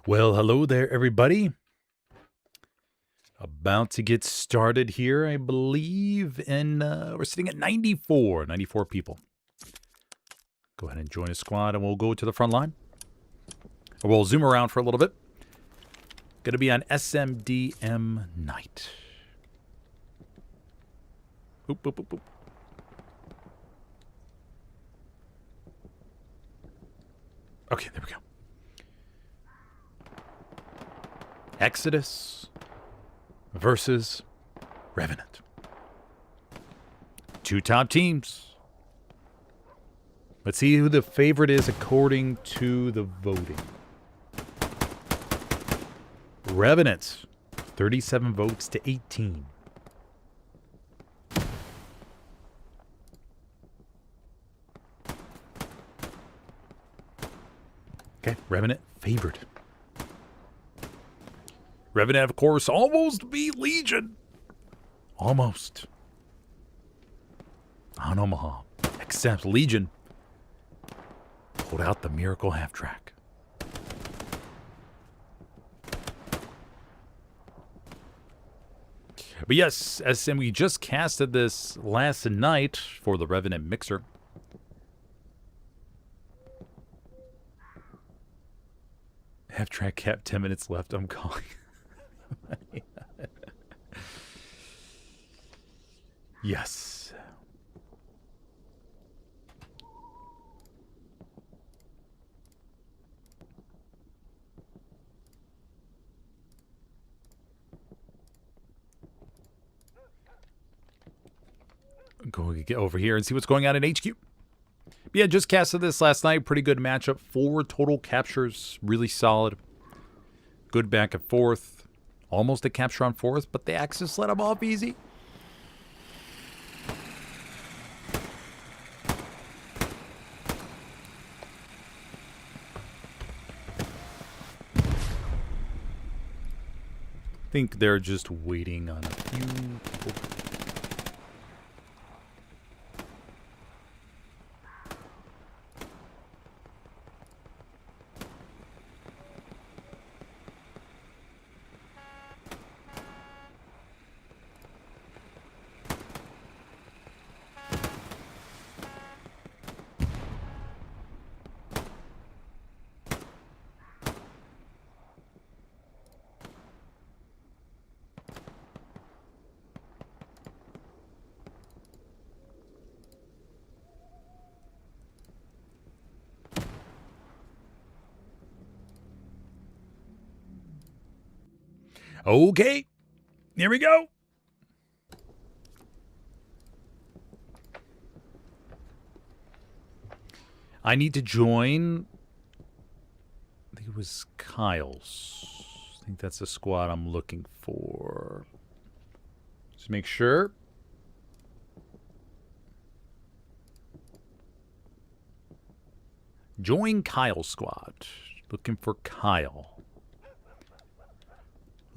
Well, hello there, everybody. About to get started here, I believe, and we're sitting at 94 people. Go ahead and join a squad, and we'll go to the front line. Or we'll zoom around for a little bit. Going to be on SMDM night. Boop, boop, boop, boop. Okay, there we go. Exodus versus Revenant. Two top teams. Let's see who the favorite is according to the voting. Revenant, 37 votes to 18. Okay, Revenant favored. Revenant, of course, almost beat Legion. Almost. On Omaha. Except Legion pulled out the miracle half-track. But yes, SM, we just casted this last night for the Revenant Mixer. Half-track cap, 10 minutes left, I'm calling. Yes. Go get over here and see what's going on in HQ. Yeah, just casted this last night. Pretty good matchup. 4 total captures. Really solid. Good back and forth. Almost a capture on 4th, but the Axis let him off easy. I think they're just waiting on a few people. Okay, here we go. I need to join. I think it was Kyle's. I think that's the squad I'm looking for. Just make sure. Join Kyle's squad. Looking for Kyle.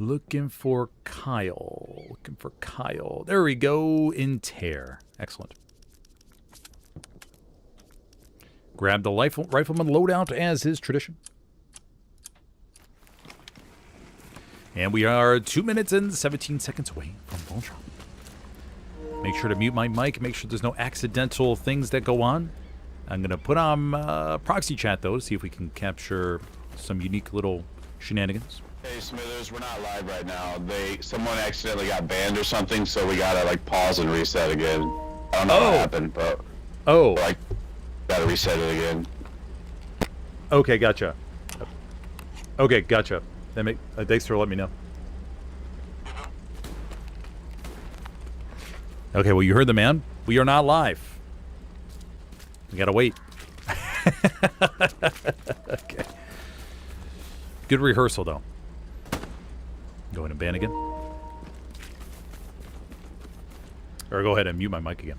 Looking for Kyle. Looking for Kyle. There we go. In tear. Excellent. Grab the rifleman loadout as is tradition. And we are 2 minutes and 17 seconds away from ball drop. Make sure to mute my mic. Make sure there's no accidental things that go on. I'm going to put on proxy chat, though, to see if we can capture some unique little shenanigans. Hey Smithers, we're not live right now. Someone accidentally got banned or something, so we gotta like pause and reset again. I don't know what happened, but like gotta reset it again. Okay, gotcha. Okay, gotcha. Thanks for letting me know. Okay, well you heard the man. We are not live. We gotta wait. Okay. Good rehearsal though. Go ahead and ban again. Or go ahead and mute my mic again.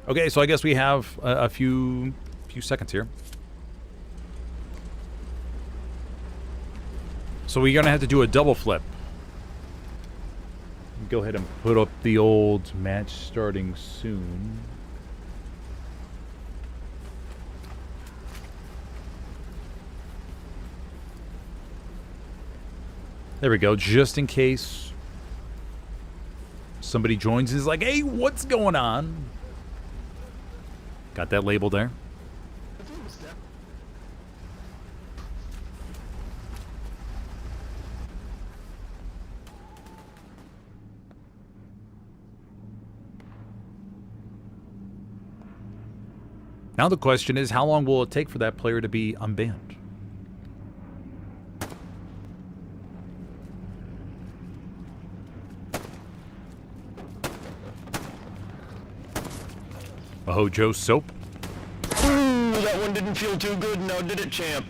Okay, so I guess we have a few seconds here. So we're gonna have to do a double flip. go ahead and put up the old match starting soon. There we go, just in case somebody joins and is like, hey, what's going on? Got that label there. Now the question is, how long will it take for that player to be unbanned? Oh, Joe Soap. Ooh, that one didn't feel too good now, did it, champ?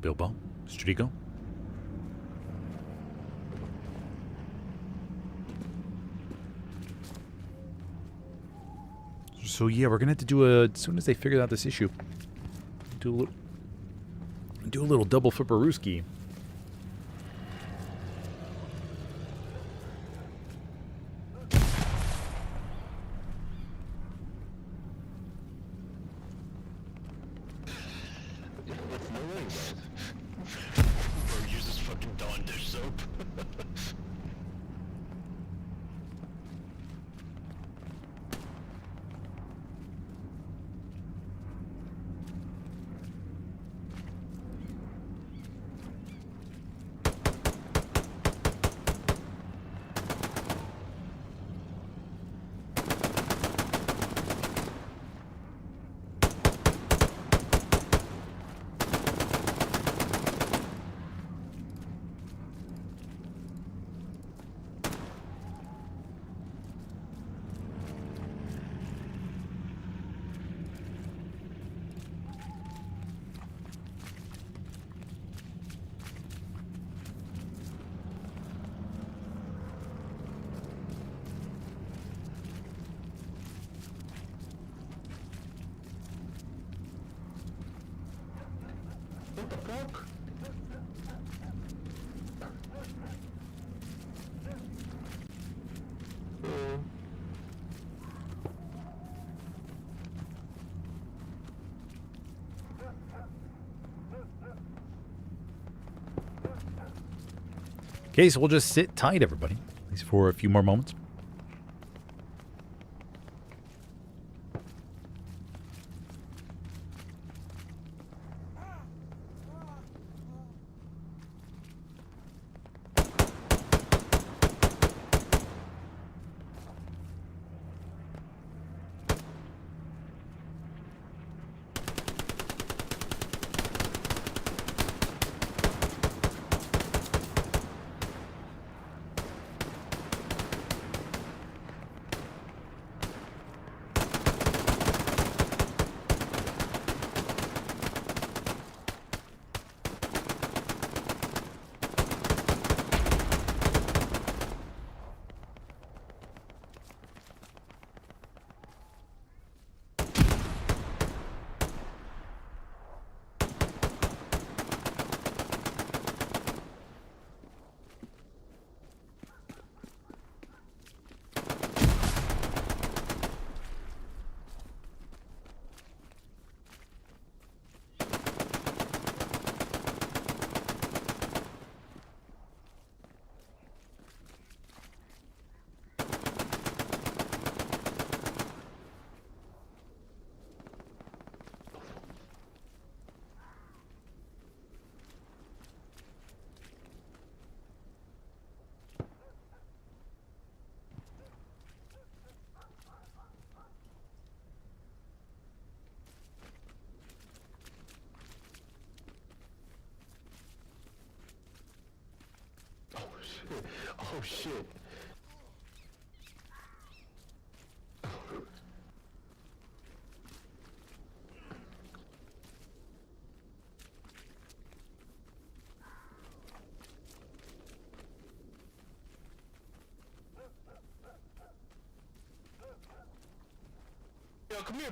Bilbo, Strigo. So yeah, we're gonna have to do as soon as they figure out this issue, do a little double for Baruski. Okay, so we'll just sit tight, everybody, at least for a few more moments. Oh shit. come here.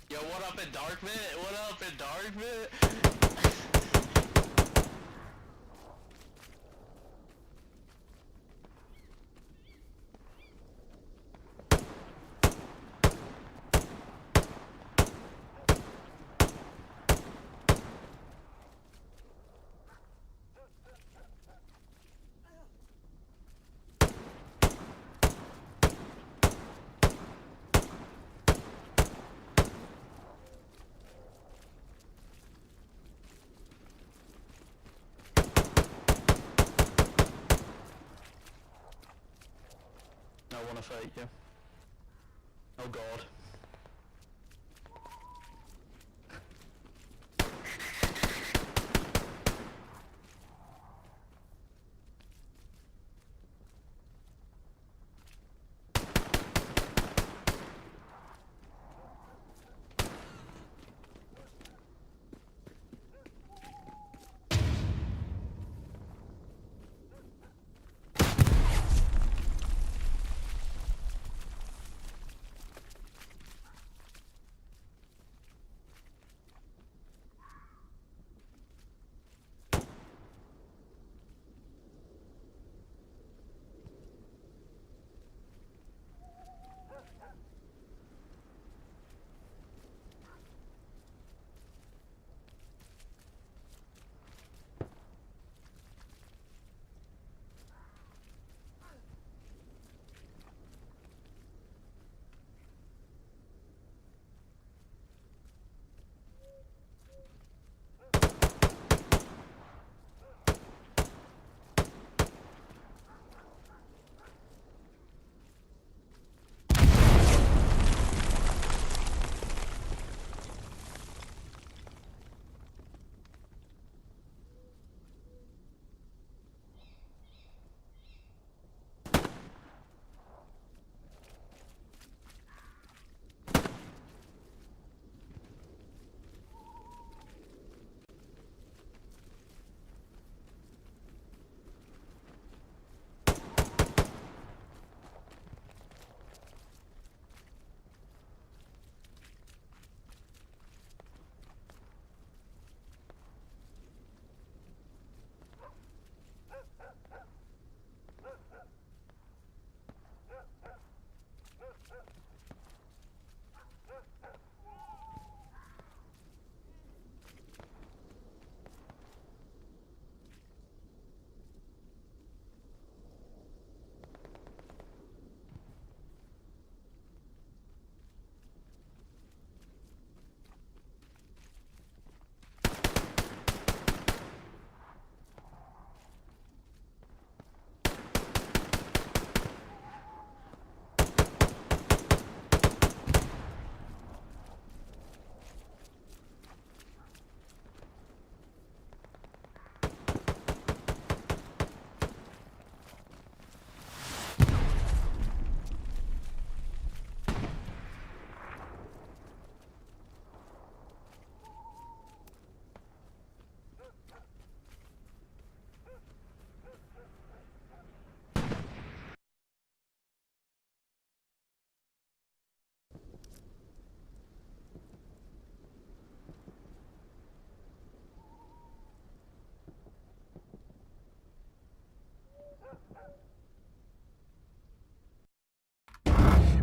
Yo, what up in Darkman? What up in Darkman? I wanna fight you. Oh god.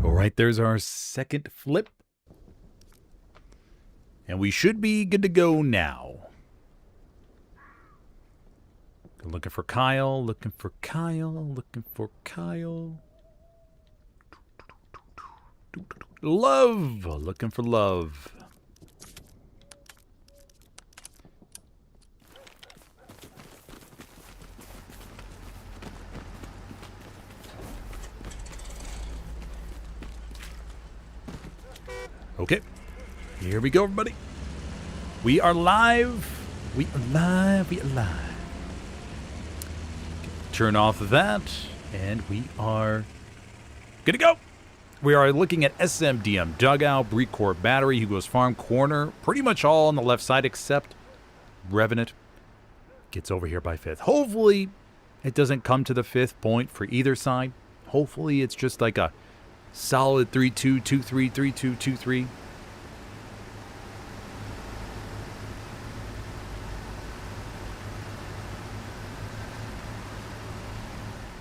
All right, there's our second flip. And we should be good to go now. Looking for Kyle, looking for Kyle, looking for Kyle. Love, looking for love. Okay. Here we go, everybody. We are live. We are live. We are live. Turn off that. And we are good to go. We are looking at SMDM dugout, Brecourt battery, Hugo's farm corner. Pretty much all on the left side except Revenant gets over here by 5th. Hopefully it doesn't come to the 5th point for either side. Hopefully it's just like a solid 3-2, 2-3, 3-2, 2-3.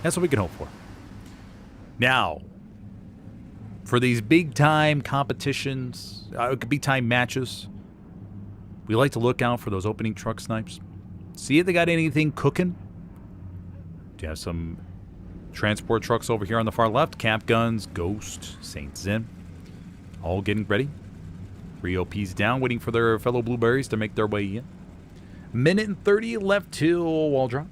That's what we can hope for. Now, for these big-time competitions, big-time matches, we like to look out for those opening truck snipes. See if they got anything cooking. Do you have some transport trucks over here on the far left? Cap guns, Ghost, Saint Zin, all getting ready. 3 OPs down, waiting for their fellow blueberries to make their way in. Minute and 30 left till wall drop.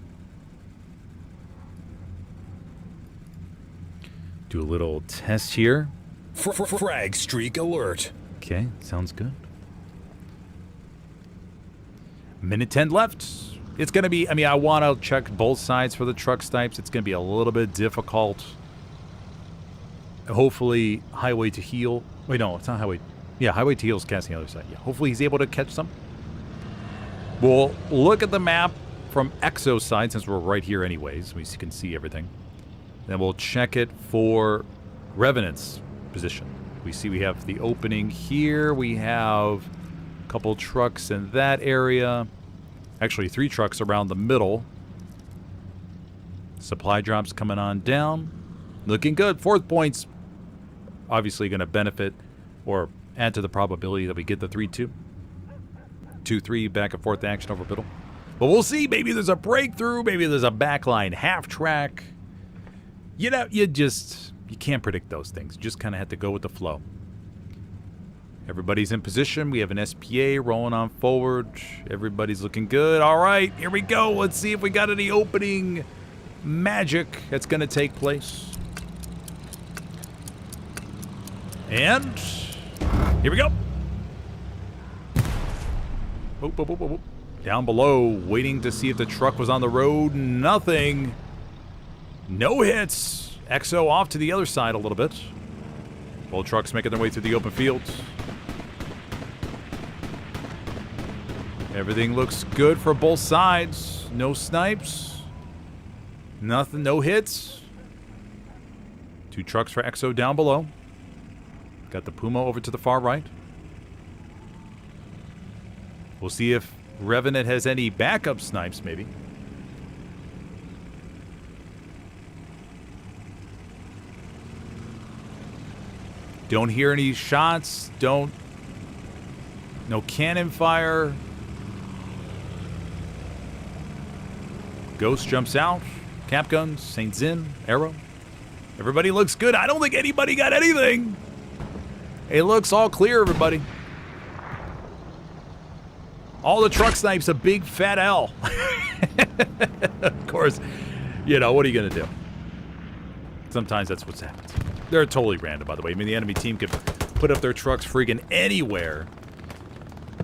Do a little test here. Frag streak alert. Okay, sounds good. Minute 10 left. It's going to be, I want to check both sides for the truck snipes. It's going to be a little bit difficult. Hopefully, highway to heel. Wait, no, it's not highway. Yeah, highway to heel is casting the other side. Yeah, hopefully he's able to catch some. We'll look at the map from EXO side since we're right here anyways. We can see everything. Then we'll check it for Revenant's position. We see we have the opening here. We have a couple trucks in that area. Actually, 3 trucks around the middle. Supply drops coming on down. Looking good. 4th point's obviously going to benefit or add to the probability that we get the 3-2. 2-3 back and forth action over middle. But we'll see. Maybe there's a breakthrough. Maybe there's a backline half track. You know, you can't predict those things. You just kind of have to go with the flow. Everybody's in position. We have an SPA rolling on forward. Everybody's looking good. All right, here we go. Let's see if we got any opening magic that's going to take place. And here we go. Whoop, whoop, whoop, whoop. Down below, waiting to see if the truck was on the road. Nothing. No hits. EXO off to the other side a little bit. Both trucks making their way through the open field. Everything looks good for both sides. No snipes. Nothing, no hits. 2 trucks for EXO down below. Got the Puma over to the far right. We'll see if Revenant has any backup snipes, maybe. Don't hear any shots. No cannon fire. Ghost jumps out. Cap guns, Saint Zin, arrow. Everybody looks good. I don't think anybody got anything. It looks all clear, everybody. All the truck snipes a big fat L. Of course, you know, what are you going to do? Sometimes that's what's happened. They're totally random, by the way. I mean, the enemy team could put up their trucks freaking anywhere.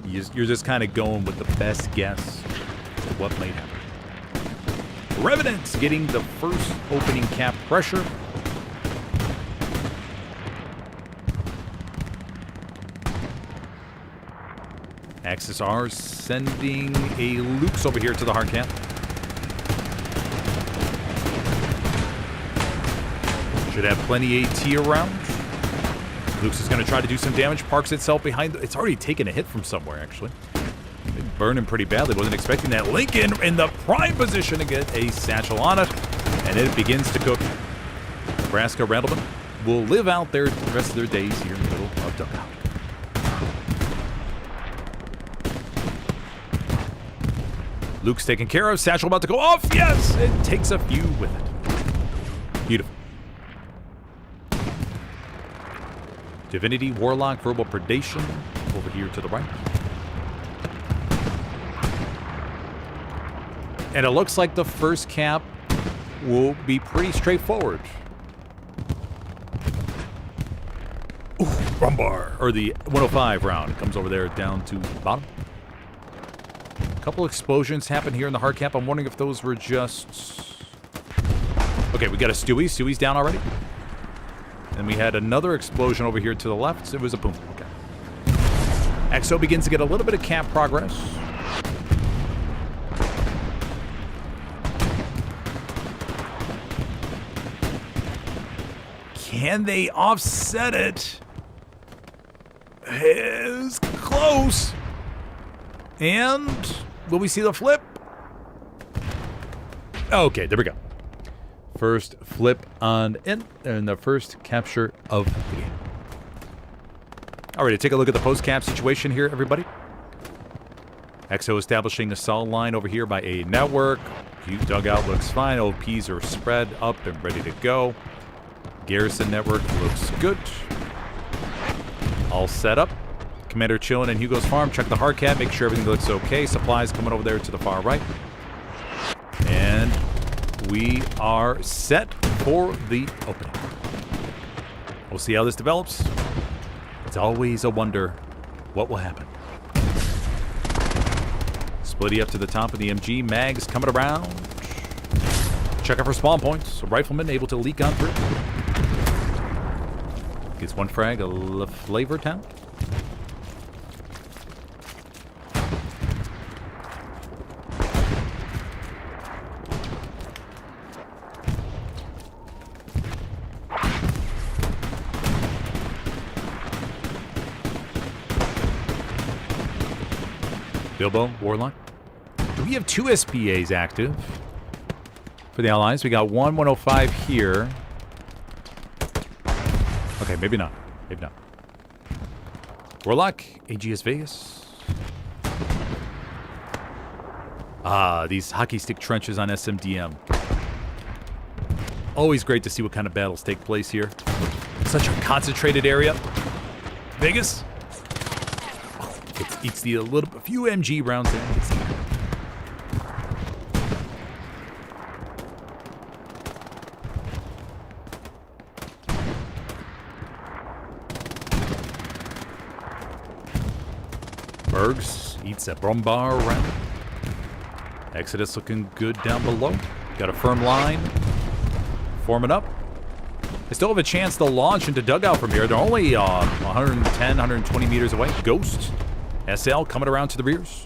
You're just kind of going with the best guess of what might happen. Revenant's getting the first opening cap pressure. Axis R sending a Luke's over here to the hard cap. Should have plenty AT around. Luke's is going to try to do some damage. Parks itself behind. It's already taken a hit from somewhere, actually. It burned him pretty badly. Wasn't expecting that. Lincoln in the prime position to get a satchel on it. And it begins to cook. Nebraska Randleman will live out the rest of their days here in the middle of dugout. Luke's taken care of. Satchel about to go off. Yes! It takes a few with it. Beautiful. Divinity, Warlock, Verbal Predation over here to the right. And it looks like the first cap will be pretty straightforward. Ooh. Rumbar, or the 105 round. It comes over there down to the bottom. A couple explosions happen here in the hard cap. I'm wondering if those were just... Okay, we got a Stewie. Stewie's down already. And we had another explosion over here to the left. It was a boom. Okay. EXO begins to get a little bit of cap progress. Can they offset it? It's close. And will we see the flip? Okay, there we go. First flip on in, and the first capture of the game. All right, take a look at the post-cap situation here, everybody. EXO establishing a solid line over here by a network. Dugout looks fine. OPs are spread up and ready to go. Garrison network looks good. All set up. Commander chilling in Hugo's farm. Check the hard cap. Make sure everything looks okay. Supplies coming over there to the far right. And we are set for the opening. We'll see how this develops. It's always a wonder what will happen. Splitty up to the top of the MG. Mags coming around. Check out for spawn points. A rifleman able to leak on through. Gets one frag, a flavor town. Bilbo, Warlock. Do we have two SPAs active for the Allies? We got 105 here. Okay, maybe not. Maybe not. Warlock, AGS Vegas. Ah, these hockey stick trenches on SMDM. Always great to see what kind of battles take place here. Such a concentrated area. Vegas. Oh, it eats a few MG rounds in. Bergs eats a Brumbar round. Exodus looking good down below. Got a firm line. Forming up. They still have a chance to launch into dugout from here. They're only 110, 120 meters away. Ghost. SL coming around to the rears.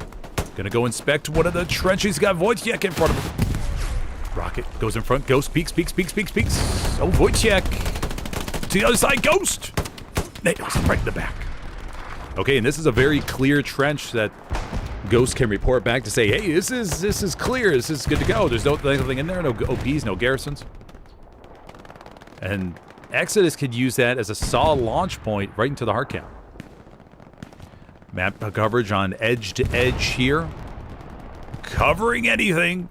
Gonna go inspect one of the trenches. Got Wojciech in front of him. Rocket goes in front. Ghost peeks. Oh, Wojciech. To the other side. Ghost. Nails right in the back. Okay, and this is a very clear trench that Ghost can report back to say, hey, this is clear. This is good to go. There's nothing in there. No OPs, no garrisons. And Exodus could use that as a solid launch point right into the hard cap. Map coverage on edge to edge here. Covering anything.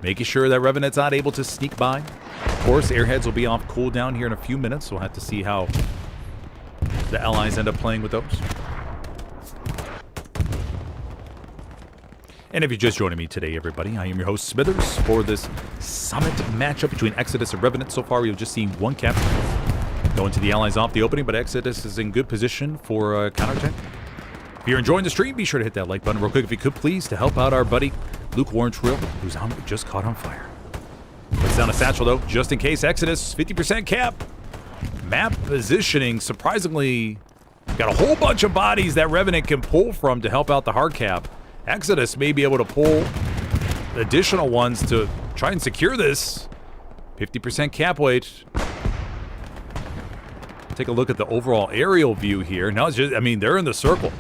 Making sure that Revenant's not able to sneak by. Of course, airheads will be off cooldown here in a few minutes. So we'll have to see how the Allies end up playing with those. And if you're just joining me today, everybody, I am your host, Smithers, for this summit matchup between Exodus and Revenant. So far, we've just seen one capture going to the Allies off the opening, but Exodus is in good position for counterattack. If you're enjoying the stream, be sure to hit that like button real quick if you could, please, to help out our buddy, Lukewarm Trill, who's just caught on fire. Puts down a satchel, though, just in case. Exodus, 50% cap. Map positioning, surprisingly, got a whole bunch of bodies that Revenant can pull from to help out the hard cap. Exodus may be able to pull additional ones to try and secure this. 50% cap weight. Take a look at the overall aerial view here. Now it's just, I mean, they're in the circle.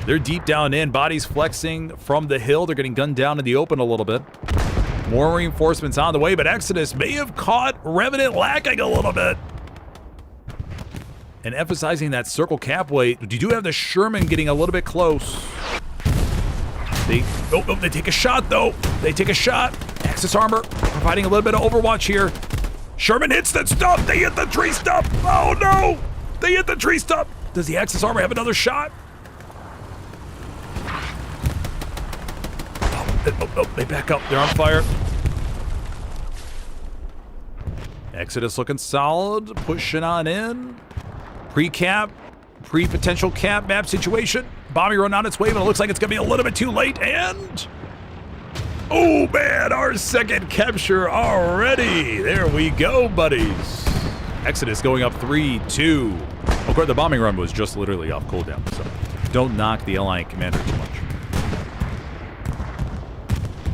They're deep down in, bodies flexing from the hill. They're getting gunned down in the open a little bit. More reinforcements on the way, but Exodus may have caught Revenant lacking a little bit. And emphasizing that circle cap weight. You do have the Sherman getting a little bit close. They take a shot, though. They take a shot. Axis armor providing a little bit of overwatch here. Sherman hits that stump. They hit the tree stump. Oh, no. They hit the tree stump. Does the Axis armor have another shot? Oh, they back up. They're on fire. Exodus looking solid. Pushing on in. Pre-cap. Pre-potential camp map situation. Bombing run on its way, but it looks like it's going to be a little bit too late. And... oh, man, our second capture already. There we go, buddies. Exodus going up 3-2. Of course, the bombing run was just literally off cooldown, so don't knock the Alliant commander too much.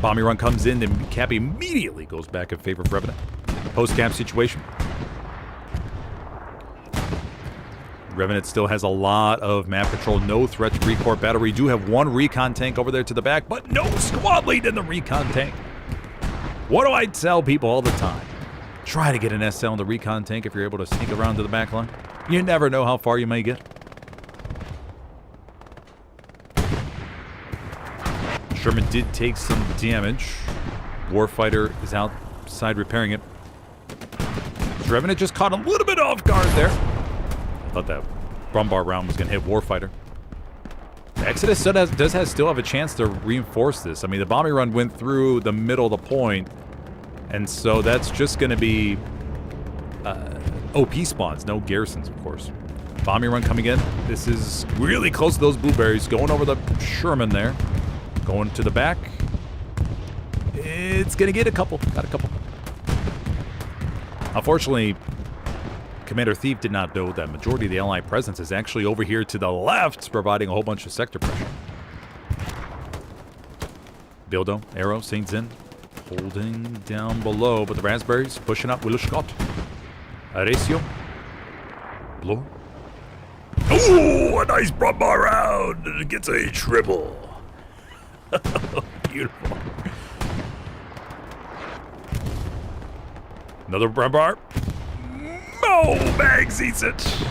Bombing run comes in, and cap immediately goes back in favor of Revenant. Post-cap situation. Revenant still has a lot of map control, no threat to Recore battle. We do have one recon tank over there to the back, but no squad lead in the recon tank. What do I tell people all the time? Try to get an SL in the recon tank if you're able to sneak around to the back line. You never know how far you may get. Sherman did take some damage. Warfighter is outside repairing it. Revenant just caught a little bit off guard there. I thought that Brumbar round was going to hit Warfighter. Exodus still have a chance to reinforce this. I mean, the bombing run went through the middle of the point, and so that's just going to be OP spawns, no garrisons, of course. Bombing run coming in. This is really close to those blueberries. Going over the Sherman there. Going to the back. It's going to get a couple. Got a couple. Unfortunately, Commander Thief did not know that majority of the Allied presence is actually over here to the left, providing a whole bunch of sector pressure. Bildo, Arrow, St. Zin, holding down below, but the Raspberries pushing up. Willerschott, Aresio, Blore. Ooh, a nice Brumbar round, and it gets a triple. Beautiful. Another Brumbar. Oh, Bags eats it.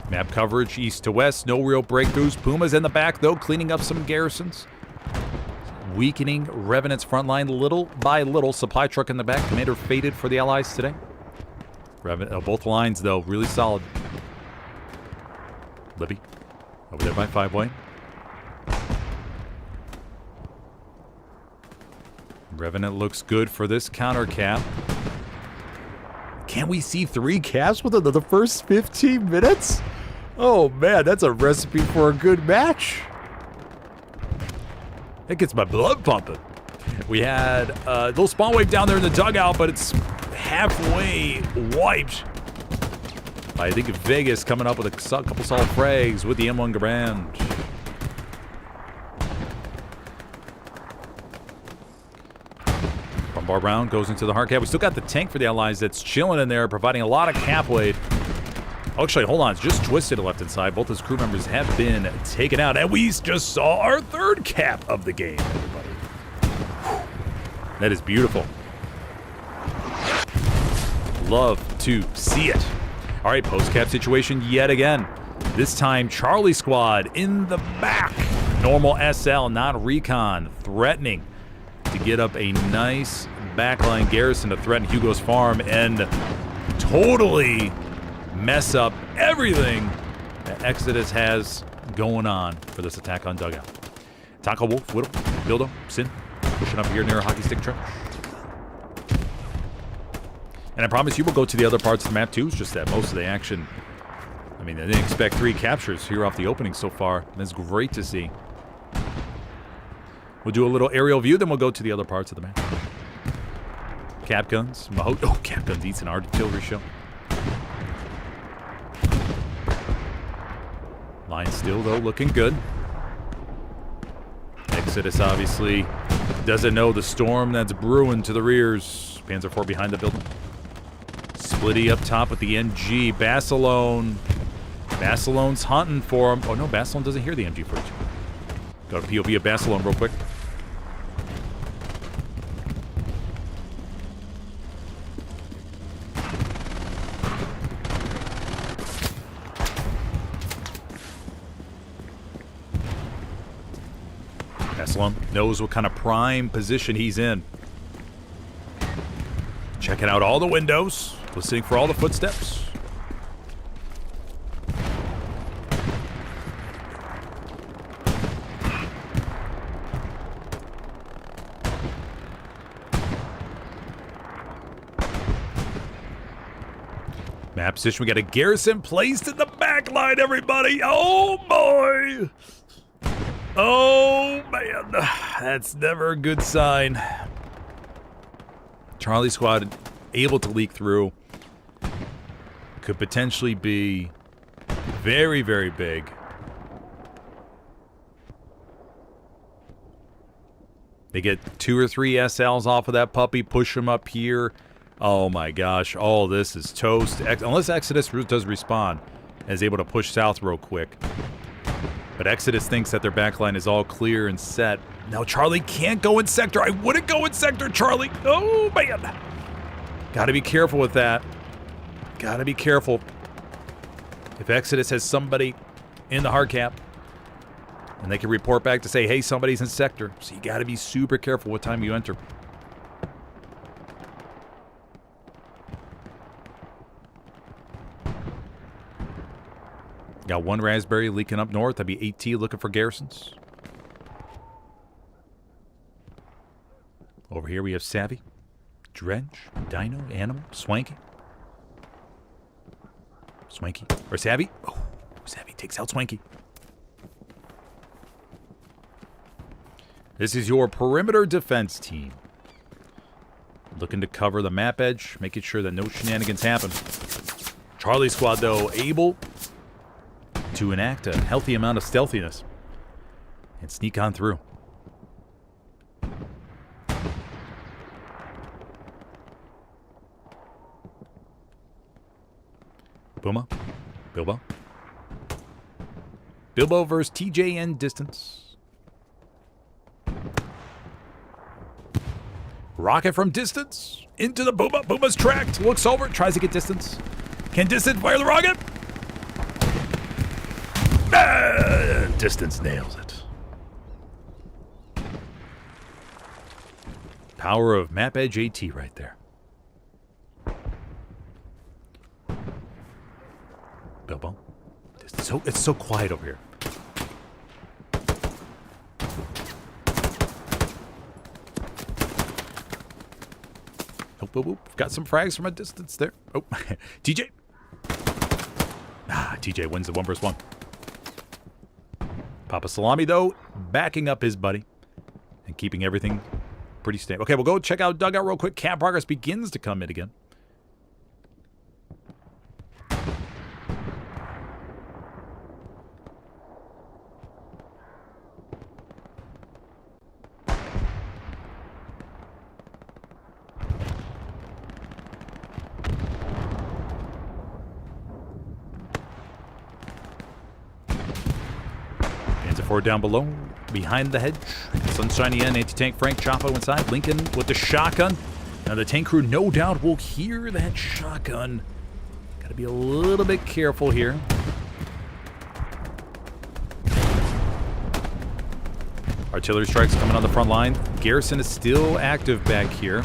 Map coverage east to west. No real breakthroughs. Puma's in the back, though, cleaning up some garrisons. Weakening Revenant's front line little by little. Supply truck in the back. Commander faded for the Allies today. Both lines, though, really solid. Libby. Over there by 5-way. Revenant looks good for this counter cap. Can we see 3 caps within the first 15 minutes? Oh man, that's a recipe for a good match. That gets my blood pumping. We had a little spawn wave down there in the dugout, but it's halfway wiped. I think Vegas coming up with a couple solid frags with the M1 Garand. Brumbar round goes into the hard cap. We still got the tank for the Allies that's chilling in there, providing a lot of cap weight. Actually, hold on, it's just twisted to left and side. Both his crew members have been taken out, and we just saw our 3rd cap of the game, everybody. That is beautiful. Love to see it. All right, post-cap situation yet again. This time, Charlie Squad in the back. Normal SL, not recon. Threatening to get up a nice backline garrison to threaten Hugo's farm and totally mess up everything that Exodus has going on for this attack on dugout. Taco Wolf, Whittle, Bildo, Sin, pushing up here near a hockey stick trench. And I promise you we'll go to the other parts of the map too. It's just that most of the action, I mean, I didn't expect 3 captures here off the opening so far. That's great to see. We'll do a little aerial view, then we'll go to the other parts of the map. Cap guns. Oh, cap guns eats an artillery shell. Line still, though, looking good. Exodus obviously doesn't know the storm that's brewing to the rears. Panzer IV behind the building. Splitty up top with the NG. Bassalone. Bassalone's hunting for him. Oh, no, Bassalone doesn't hear the MG first. Got a POV of Bassalone real quick. Bassalone knows what kind of prime position he's in. Checking out all the windows. Listening for all the footsteps. Map position, we got a garrison placed in the back line, everybody. Oh, boy. Oh, man. That's never a good sign. Charlie squad able to leak through. Could potentially be very, very big. They get 2 or 3 SLs off of that puppy, push them up here. Oh my gosh, all this is toast. Unless Exodus does respawn, and is able to push south real quick. But Exodus thinks that their backline is all clear and set. Now Charlie can't go in sector. I wouldn't go in sector, Charlie. Oh man. Gotta be careful with that. Gotta be careful. If Exodus has somebody in the hard cap, and they can report back to say, hey, somebody's in sector. So you gotta be super careful what time you enter. Got 1 raspberry leaking up north. That'd be AT looking for garrisons. Over here we have Savvy, Drench, Dino, Animal, Swanky. Swanky. Or Savvy. Oh, Savvy takes out Swanky. This is your perimeter defense team. Looking to cover the map edge, making sure that no shenanigans happen. Charlie squad, though, able to enact a healthy amount of stealthiness and sneak on through. Booma. Bilbo. Bilbo versus TJN distance. Rocket from distance into the Booma. Booma's tracked. Looks over. Tries to get distance. Can distance fire the rocket? Distance nails it. Power of map edge AT right there. Bilbo. It's so quiet over here. Oh, got some frags from a distance there. Oh, TJ. TJ wins the 1v1. Papa Salami, though, backing up his buddy and keeping everything pretty stable. Okay, we'll go check out Dugout real quick. Camp progress begins to come in again. Forward down below, behind the hedge. Sunshiny N, anti-tank Frank Chapo inside. Lincoln with the shotgun. Now the tank crew no doubt will hear that shotgun. Gotta be a little bit careful here. Artillery strikes coming on the front line. Garrison is still active back here.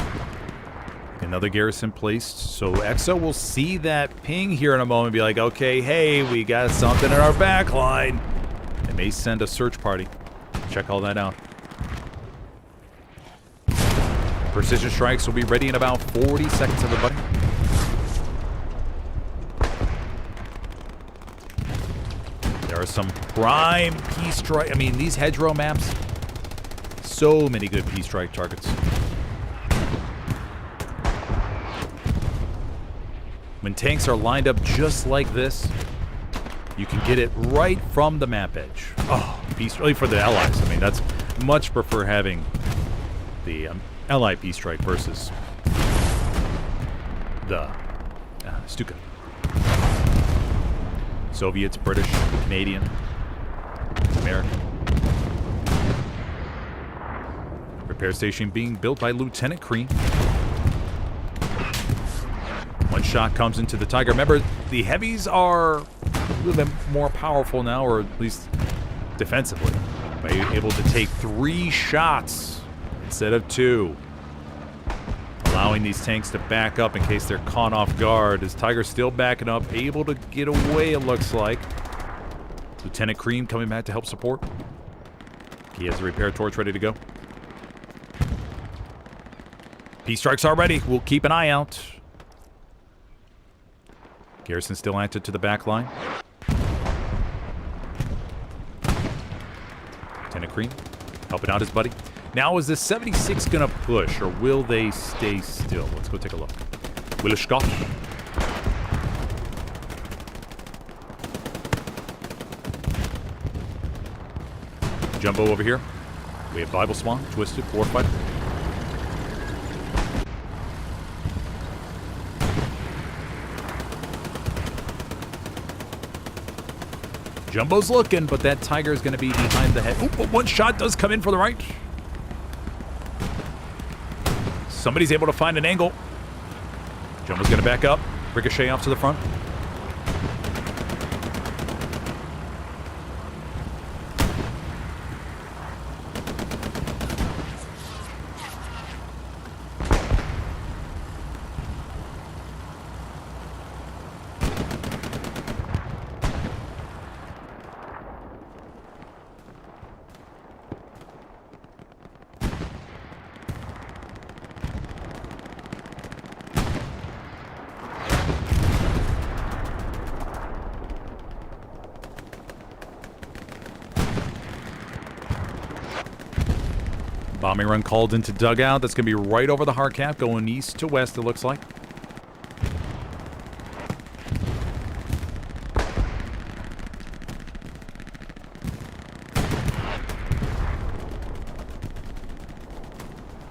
Another garrison placed. So EXO will see that ping here in a moment and be like, okay, hey, we got something in our back line. May send a search party. Check all that out. Precision strikes will be ready in about 40 seconds, everybody. There are some prime P-strike. I mean, these hedgerow maps, so many good P-strike targets. When tanks are lined up just like this, you can get it right from the map edge. Oh, really for the allies. I mean, that's much prefer having the ally P-strike versus the Stuka. Soviets, British, Canadian, American. Repair station being built by Lieutenant Cream. One shot comes into the Tiger. Remember, the heavies are a little bit more powerful now, or at least defensively. By able to take 3 shots instead of 2. Allowing these tanks to back up in case they're caught off guard. As Tiger's still backing up, able to get away, it looks like. Lieutenant Cream coming back to help support. He has the repair torch ready to go. P-strikes are ready. We'll keep an eye out. Garrison still active to the back line. Lieutenant Cream helping out his buddy. Now, is the 76 going to push, or will they stay still? Let's go take a look. Will it Scott? Jumbo over here. We have Bible Swan, Twisted, Warfighter. Jumbo's looking, but that Tiger is going to be behind the head. Ooh, but one shot does come in for the right. Somebody's able to find an angle. Jumbo's going to back up. Ricochet off to the front. Bombing run called into dugout. That's going to be right over the hard cap, going east to west, it looks like.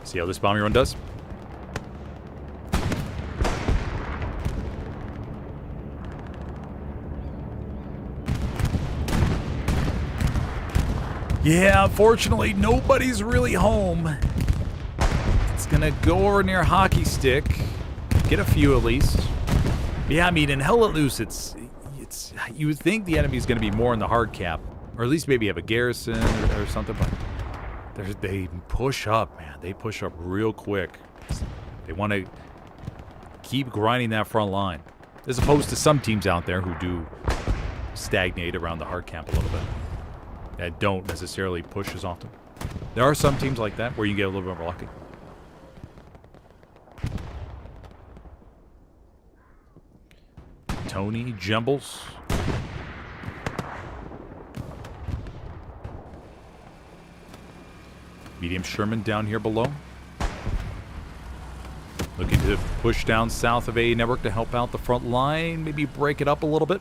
See how this bombing run does? Yeah, unfortunately, nobody's really home. It's gonna go over near Hockey Stick. Get a few at least. Yeah, I mean, in Hell Let Loose, it's you would think the enemy's gonna be more in the hard cap. Or at least maybe have a garrison or something, but they push up, man. They push up real quick. They want to keep grinding that front line. As opposed to some teams out there who do stagnate around the hard cap a little bit. That don't necessarily push as often. There are some teams like that where you get a little bit more lucky. Tony Jumbles. Medium Sherman down here below. Looking to push down south of A network to help out the front line. Maybe break it up a little bit.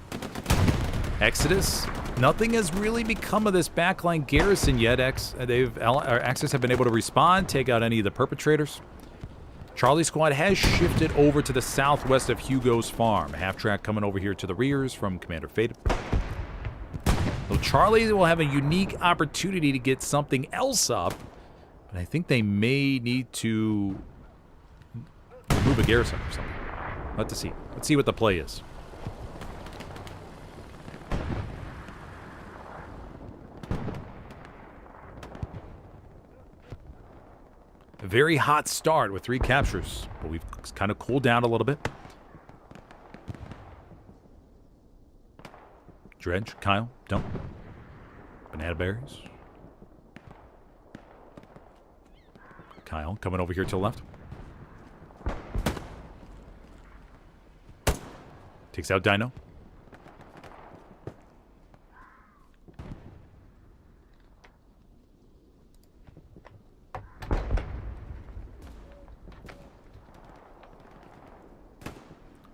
Exodus. Nothing has really become of this backline garrison yet. Axis have been able to respond, take out any of the perpetrators. Charlie Squad has shifted over to the southwest of Hugo's farm. Half-track coming over here to the rears from Commander Faded. So Charlie will have a unique opportunity to get something else up. But I think they may need to move a garrison or something. Let's see. Let's see what the play is. A very hot start with 3 captures, but we've kind of cooled down a little bit. Dredge, Kyle, dump. Banana berries. Kyle coming over here to the left. Takes out Dino.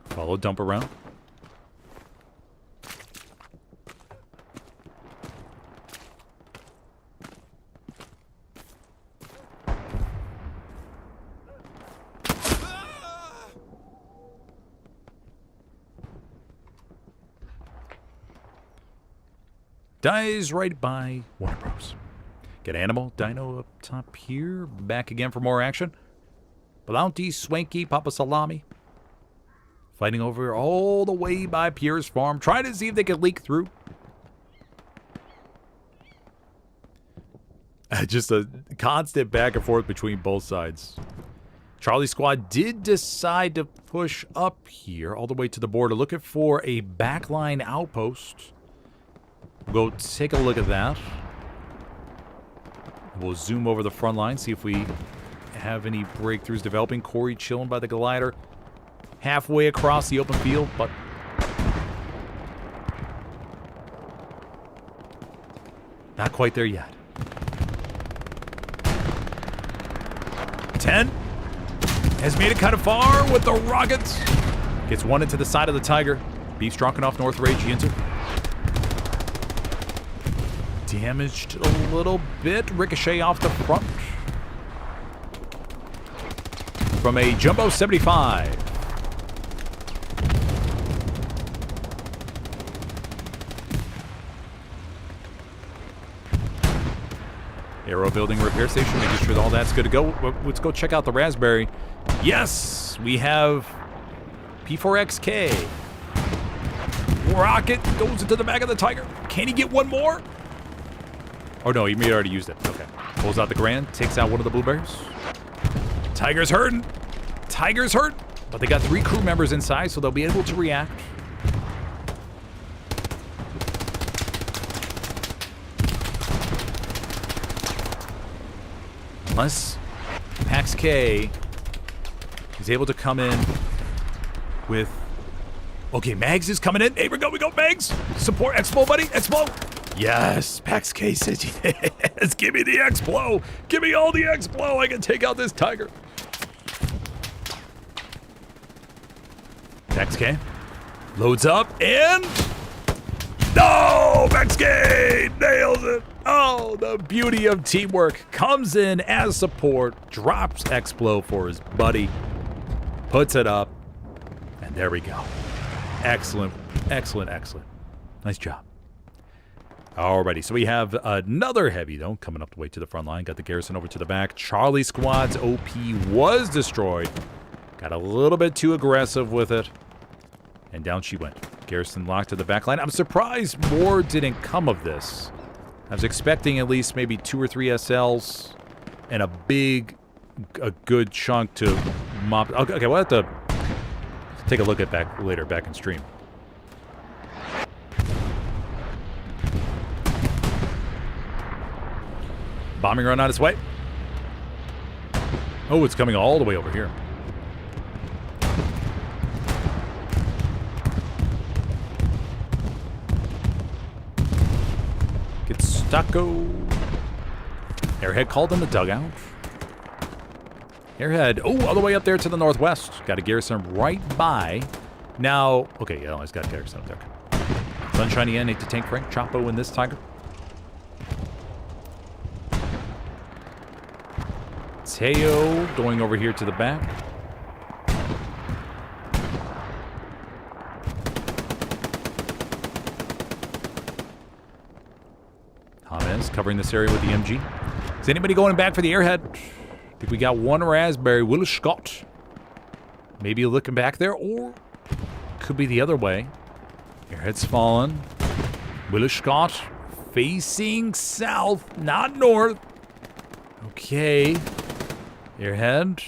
Follow dump around. Dies right by Warner Bros. Get Animal, Dino up top here. Back again for more action. Bounty, Swanky, Papa Salami. Fighting over all the way by Pierre's farm. Trying to see if they can leak through. Just a constant back and forth between both sides. Charlie Squad did decide to push up here all the way to the border, looking for a backline outpost. We'll go take a look at that. We'll zoom over the front line, see if we have any breakthroughs developing. Corey chilling by the glider. Halfway across the open field, but Not quite there yet. 10 has made it kind of far with the rockets. Gets one into the side of the Tiger. Beef's drunken off north rage into. Damaged a little bit. Ricochet off the front. From a Jumbo 75. Aero building repair station, making sure that all that's good to go. Let's go check out the Raspberry. Yes, we have P4XK. Rocket goes into the back of the Tiger. Can he get one more? Oh no, he may have already used it. Okay. Pulls out the Grand, takes out one of the blueberries. Tiger's hurting. Tiger's hurt. But they got 3 crew members inside, so they'll be able to react. Unless Pax K is able to come in with... Okay, Mags is coming in. Hey, we go, Mags. Support Expo, buddy. Expo. Yes, Pax K says yes. Give me the Explo. Give me all the Explo. I can take out this Tiger. Pax K loads up and... No! Pax K nails it. Oh, the beauty of teamwork. Comes in as support, drops Explo for his buddy, puts it up, and there we go. Excellent, excellent, excellent. Nice job. Alrighty, so we have another heavy, though, coming up the way to the front line. Got the garrison over to the back. Charlie Squad's OP was destroyed. Got a little bit too aggressive with it. And down she went. Garrison locked to the back line. I'm surprised more didn't come of this. I was expecting at least maybe 2 or 3 SLs and a good chunk to mop. Okay, we'll have to take a look at back in stream. Bombing run on its way. Oh, it's coming all the way over here. Gets stucco. Airhead called in the dugout. Airhead, all the way up there to the northwest. Got a garrison right by. Now, okay, yeah, he's got a garrison up there. Sunshiny N, 8 to tank Frank. Chapo in this Tiger. Teo going over here to the back. James covering this area with the MG. Is anybody going back for the airhead? I think we got one Raspberry. Will Scott. Maybe looking back there, or could be the other way. Airhead's fallen. Will Scott facing south, not north. Okay. Airhead.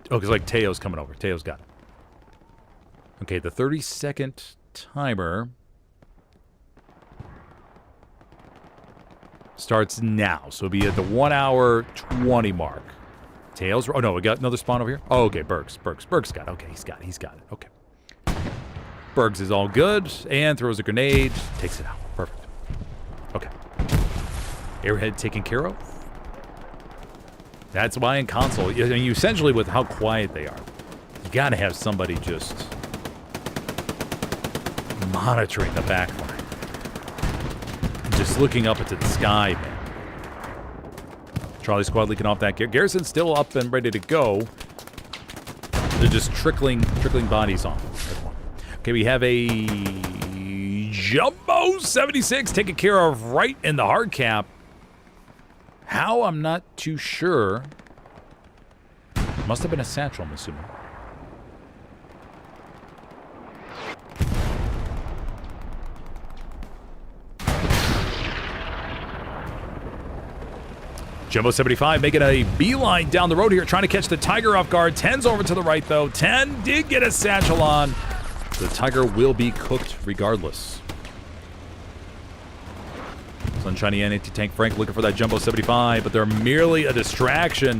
Oh, because like Teo's coming over. Teo's got it. Okay, the 30-second timer starts now. So it'll be at the 1 hour 20 mark. Tails. Oh, no, we got another spawn over here. Oh, okay, Bergs got it. Okay, he's got it. Okay. Bergs is all good and throws a grenade. Takes it out. Perfect. Okay. Airhead taken care of. That's why in console, I mean, you essentially, with how quiet they are, you gotta have somebody just monitoring the backline. And just looking up into the sky, man. Charlie Squad leaking off that gear. Garrison's still up and ready to go. They're just trickling bodies on. Okay, we have a Jumbo 76 taken care of right in the hard cap. How? I'm not too sure. Must have been a satchel, I'm assuming. Jumbo 75 making a beeline down the road here, trying to catch the Tiger off guard. 10's over to the right, though. 10 did get a satchel on. The Tiger will be cooked regardless. Sunshiny anti-tank Frank looking for that Jumbo 75, but they're merely a distraction.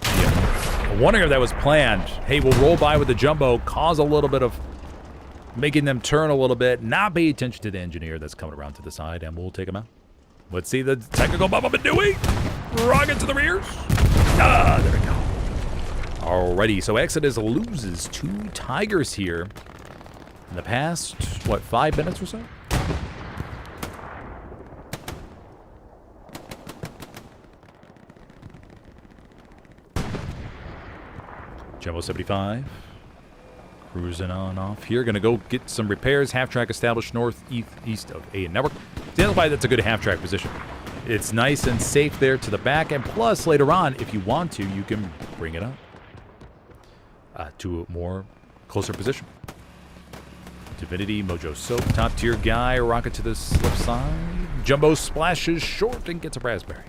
Yeah. I'm wondering if that was planned. Hey, we'll roll by with the Jumbo, cause a little bit of making them turn a little bit, not pay attention to the engineer that's coming around to the side, and we'll take him out. Let's see the technical bump up and doing. Rocket to the rears. Ah, there we go. Alrighty, so Exodus loses 2 Tigers here in the past, what, 5 minutes or so? Jumbo 75. Cruising on off here. Gonna go get some repairs. Half track established northeast of A network. That's why that's a good half track position. It's nice and safe there to the back, and plus later on, if you want to, you can bring it up to a more closer position. Divinity, Mojo Soap, top tier guy, rocket to the left side. Jumbo splashes short and gets a raspberry.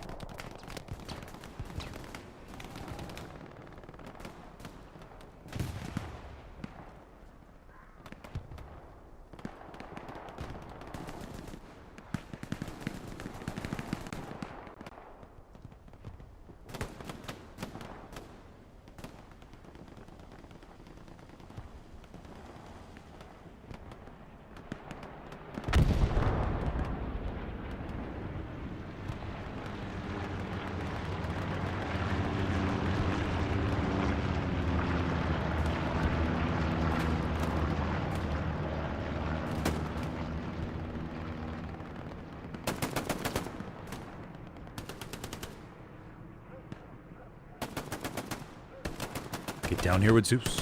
Get down here with Zeus.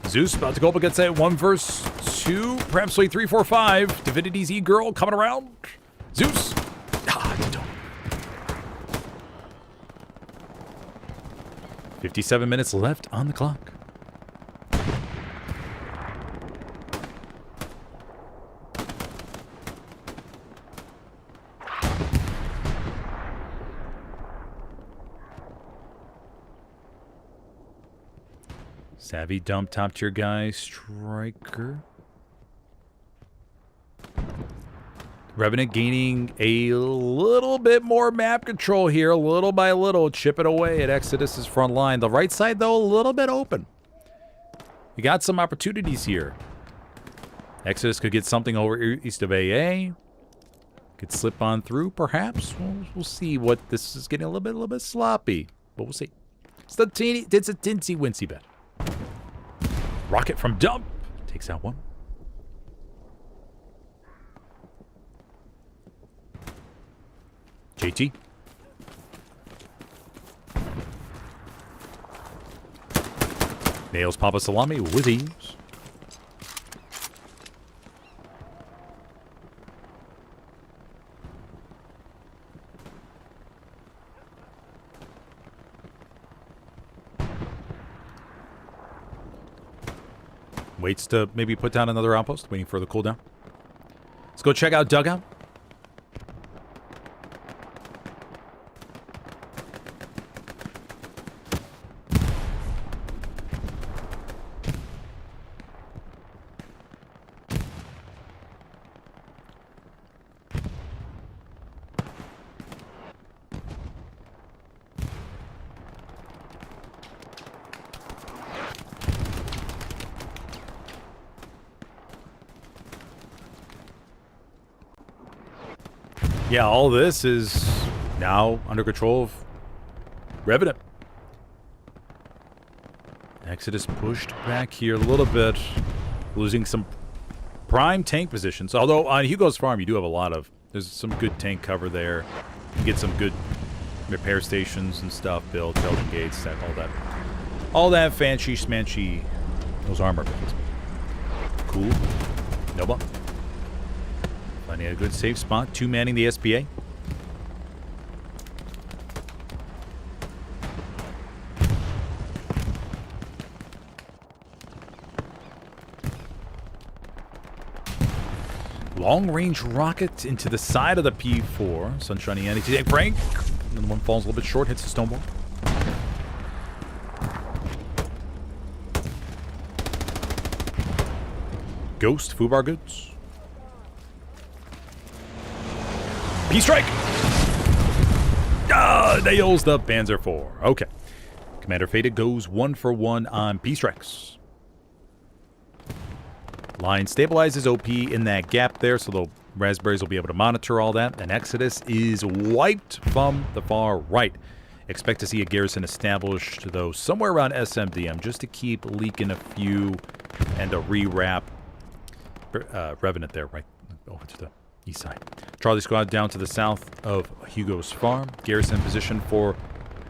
Zeus about to go up against that 1 versus 2, perhaps 3, 4, 5. Divinity's E-Girl coming around. Zeus. 57 minutes left on the clock. Savvy dump top tier guy, Striker. Revenant gaining a little bit more map control here, little by little, chipping away at Exodus's front line. The right side, though, a little bit open. You got some opportunities here. Exodus could get something over east of AA. Could slip on through, perhaps. We'll see what this is getting a little bit sloppy, but we'll see. It's a tinsy wincy bet. Rocket from dump takes out 1. JT. Nails Papa Salami with ease. Waits to maybe put down another outpost, waiting for the cooldown. Let's go check out Dugout. Yeah, all this is now under control of Revenant. Exodus pushed back here a little bit, losing some prime tank positions. Although on Hugo's farm, you do have a lot of, there's some good tank cover there. You get some good repair stations and stuff built, Belgian gates, all that fancy smanchy, those armor builds. Cool. No bump. Finding a good safe spot. 2 manning the SPA. Long-range rocket into the side of the P4. Sunshiny anti-tank Frank. And then the one falls a little bit short, hits the stone wall. Ghost, Fubar goods. P-Strike! Nails the Panzer IV. Okay. Commander Faded goes 1 for 1 on P-Strikes. Line stabilizes OP in that gap there, so the Raspberries will be able to monitor all that. And Exodus is wiped from the far right. Expect to see a garrison established, though, somewhere around SMDM, just to keep leaking a few and a rewrap. Revenant there, right over to the east side. Charlie Squad down to the south of Hugo's farm. Garrison position for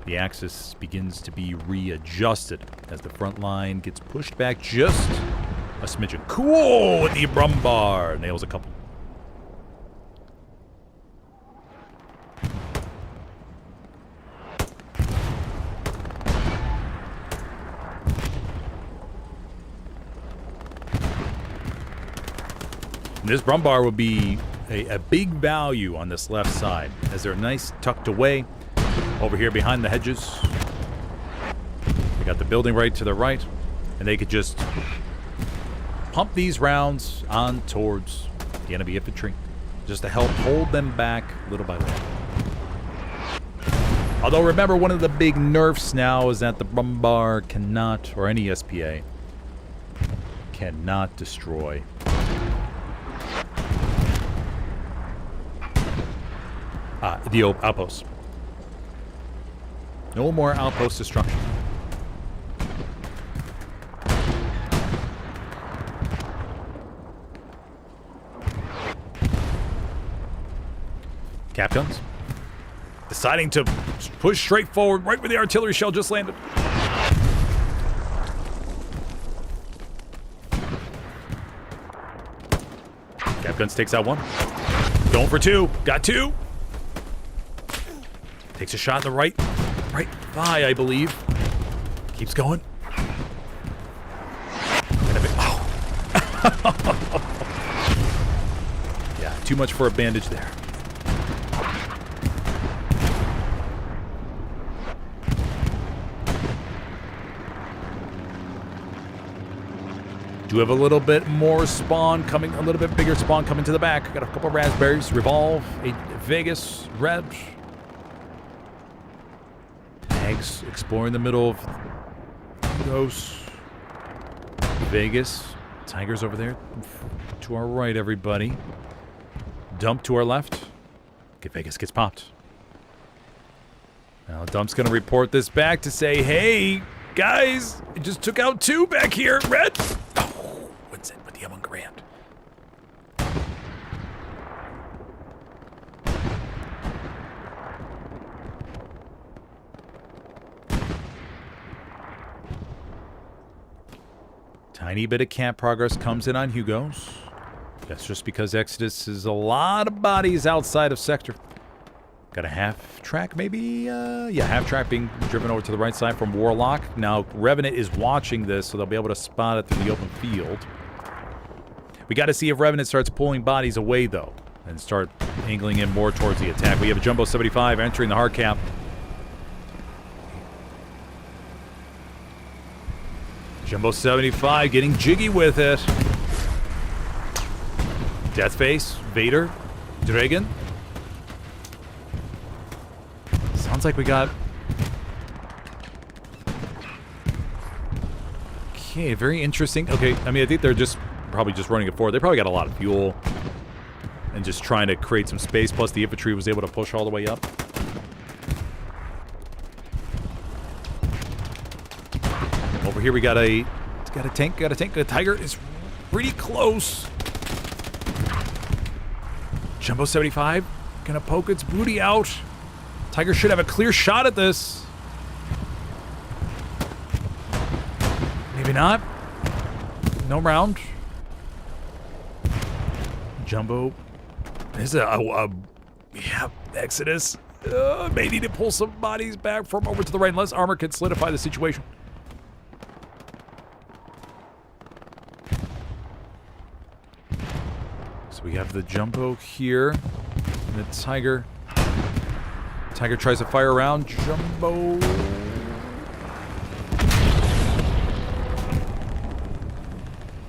the Axis begins to be readjusted as the front line gets pushed back just a smidgen. Cool! The Brumbar nails a couple. This Brumbar will be a big value on this left side, as they're nice tucked away over here behind the hedges. They got the building right to the right, and they could just pump these rounds on towards the enemy infantry, just to help hold them back little by little. Although remember, one of the big nerfs now is that the Brumbar cannot, or any SPA, cannot destroy the outposts. No more outpost destruction. Cap guns deciding to push straight forward right where the artillery shell just landed. Cap guns takes out one. Going for two. Got two. Takes a shot in the right thigh, I believe. Keeps going. Oh. Yeah, too much for a bandage there. Do have a little bit more spawn coming, a little bit bigger spawn coming to the back. Got a couple of raspberries, Revolve, a Vegas, Red. Eggs exploring the middle of those. Vegas. Tigers over there. To our right, everybody. Dump to our left. Vegas gets popped. Now Dump's going to report this back to say, hey, guys, I just took out two back here. Red. Oh, what's it with the M1 Grand? Tiny bit of camp progress comes in on Hugo's. That's just because Exodus is a lot of bodies outside of sector. Got a half track, maybe? Yeah, half track being driven over to the right side from Warlock. Now, Revenant is watching this, so they'll be able to spot it through the open field. We got to see if Revenant starts pulling bodies away, though, and start angling in more towards the attack. We have a Jumbo 75 entering the hard cap. Jumbo 75 getting jiggy with it. Deathface, Vader, Dragon. Sounds like we got... Okay, very interesting. Okay, I mean, I think they're just probably just running it forward. They probably got a lot of fuel and just trying to create some space. Plus, the infantry was able to push all the way up. Over here, we got a tank. The Tiger is pretty close. Jumbo 75 gonna poke its booty out. Tiger should have a clear shot at this. Maybe not. No round. Jumbo is yeah, Exodus. May need to pull some bodies back from over to the right unless armor can solidify the situation. So we have the Jumbo here. And the Tiger. Tiger tries to fire around. Jumbo.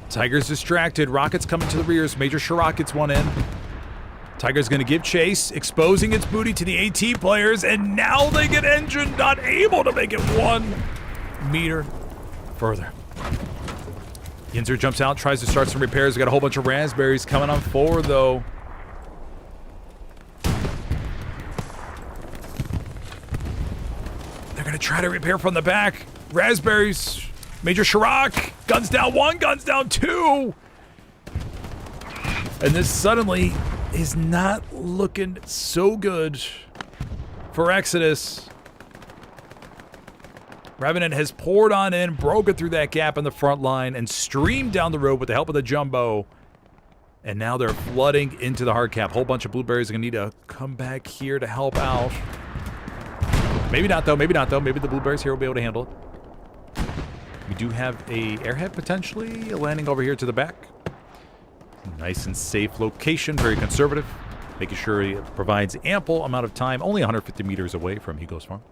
Tiger's distracted. Rockets coming to the rears. Major Chirac gets one in. Tiger's going to give chase, exposing its booty to the AT players, and now they get engine, not able to make it 1 meter further. Yinzer jumps out, tries to start some repairs. We got a whole bunch of raspberries coming on forward, though. They're going to try to repair from the back. Raspberries. Major Chirac. Guns down 1, guns down 2. And this suddenly is not looking so good for Exodus. Revenant has poured on in, broken through that gap in the front line, and streamed down the road with the help of the Jumbo. And now they're flooding into the hard cap. Whole bunch of blueberries are going to need to come back here to help out. Maybe not, though. Maybe not, though. Maybe the blueberries here will be able to handle it. We do have a airhead, potentially, landing over here to the back. Nice and safe location. Very conservative. Making sure it provides ample amount of time. Only 150 meters away from Hugo's farm.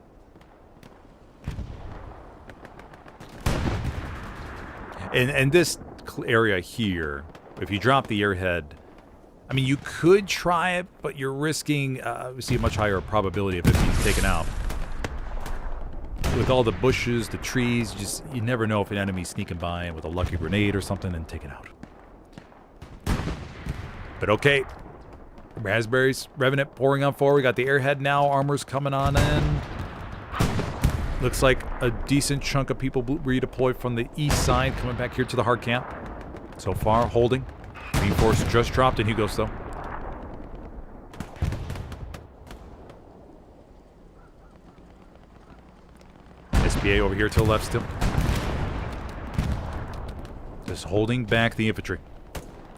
And this area here, if you drop the airhead, I mean, you could try it, but you're risking, obviously, a much higher probability of it being taken out. With all the bushes, the trees, you never know if an enemy's sneaking by with a lucky grenade or something and take it out. But okay. Raspberries, Revenant pouring on forward. We got the airhead now. Armor's coming on in. Looks like a decent chunk of people redeployed from the east side coming back here to the hard camp. So far, holding. Reinforce just dropped in Hugo's, though. SPA over here to the left still. Just holding back the infantry.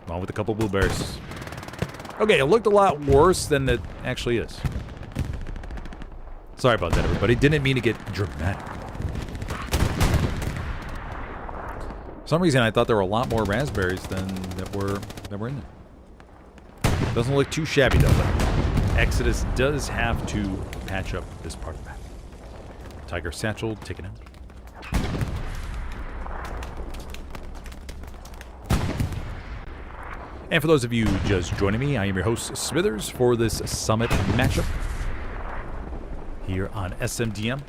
Along with a couple blueberries. Okay, it looked a lot worse than it actually is. Sorry about that, everybody. Didn't mean to get dramatic. For some reason, I thought there were a lot more raspberries than that were in there. Doesn't look too shabby, though. But Exodus does have to patch up this part of the map. Tiger Satchel taken out. And for those of you just joining me, I am your host, Smithers, for this Summit matchup here on SMDM.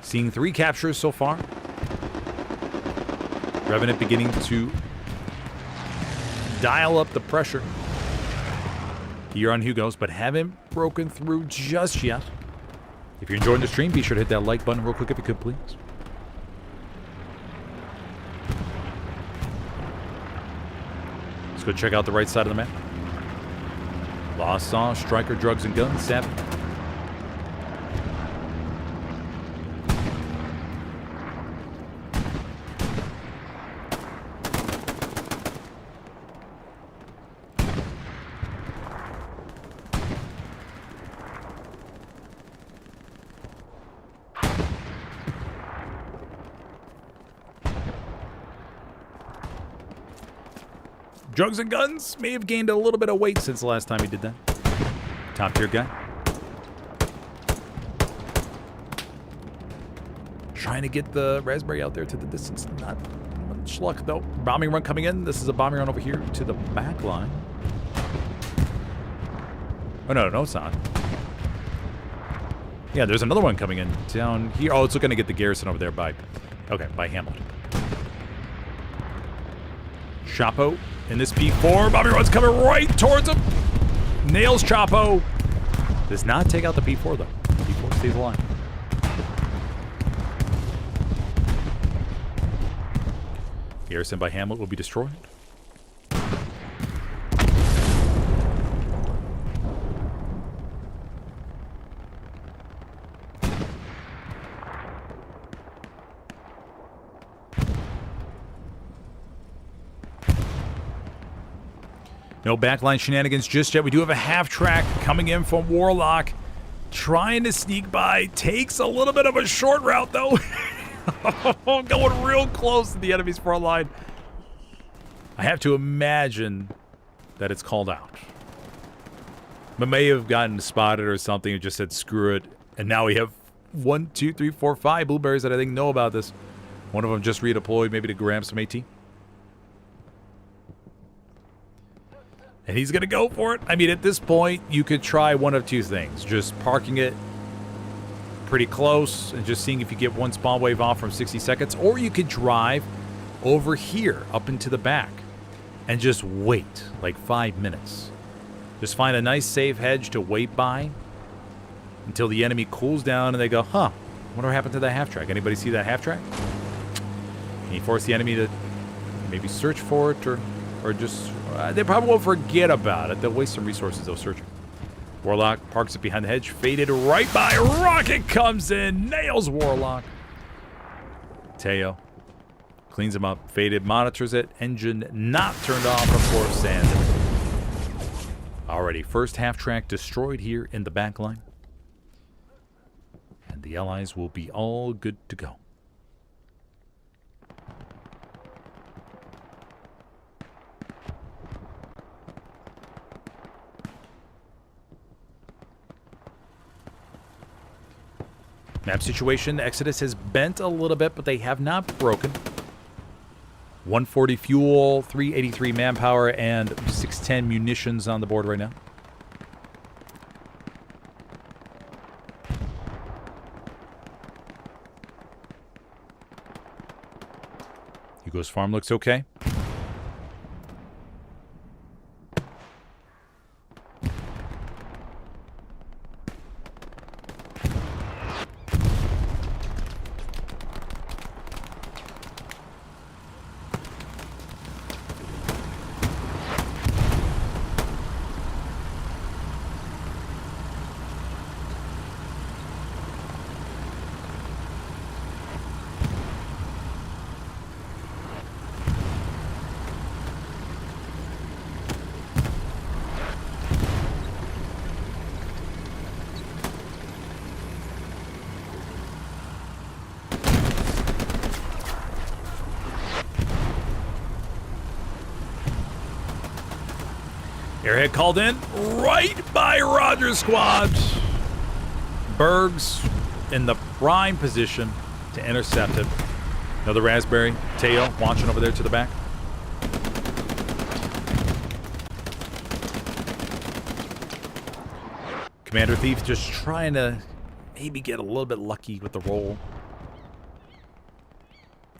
Seeing 3 captures so far. Revenant beginning to dial up the pressure here on Hugo's, but haven't broken through just yet. If you're enjoying the stream, be sure to hit that like button real quick if you could, please. Let's go check out the right side of the map. Lost Saw, Striker, Drugs and Guns, Savage. Drugs and Guns may have gained a little bit of weight since the last time he did that. Top tier guy. Trying to get the raspberry out there to the distance. Not much luck, though. Bombing run coming in. This is a bombing run over here to the back line. Oh, no, it's not. Yeah, there's another one coming in down here. Oh, it's looking to get the garrison over there by Hamlet. Chapo in this P4. Bombing run's coming right towards him. Nails Chapo. Does not take out the P4, though. P4 stays alive. Garrison by Hamlet will be destroyed. No backline shenanigans just yet. We do have a half track coming in from Warlock. Trying to sneak by. Takes a little bit of a short route, though. Going real close to the enemy's front line. I have to imagine that it's called out. But may have gotten spotted or something and just said, screw it. And now we have 1, 2, 3, 4, 5 blueberries that I think know about this. One of them just redeployed, maybe to grab some AT. And he's going to go for it. I mean, at this point, you could try one of two things. Just parking it pretty close and just seeing if you get one spawn wave off from 60 seconds. Or you could drive over here up into the back and just wait like 5 minutes. Just find a nice safe hedge to wait by until the enemy cools down and they go, huh, wonder what happened to that half track. Anybody see that half track? Can you force the enemy to maybe search for it or just... they probably won't forget about it. They'll waste some resources though searching. Warlock parks it behind the hedge. Faded right by. Rocket comes in. Nails Warlock. Teo cleans him up. Faded monitors it. Engine not turned off. Of course, sand. Already first half track destroyed here in the back line. And the allies will be all good to go. Map situation, Exodus has bent a little bit, but they have not broken. 140 fuel, 383 manpower, and 610 munitions on the board right now. Hugo's farm looks okay. Airhead called in right by Roger's squad. Berg's in the prime position to intercept it. Another Raspberry. Teo launching over there to the back. Commander Thief just trying to maybe get a little bit lucky with the roll.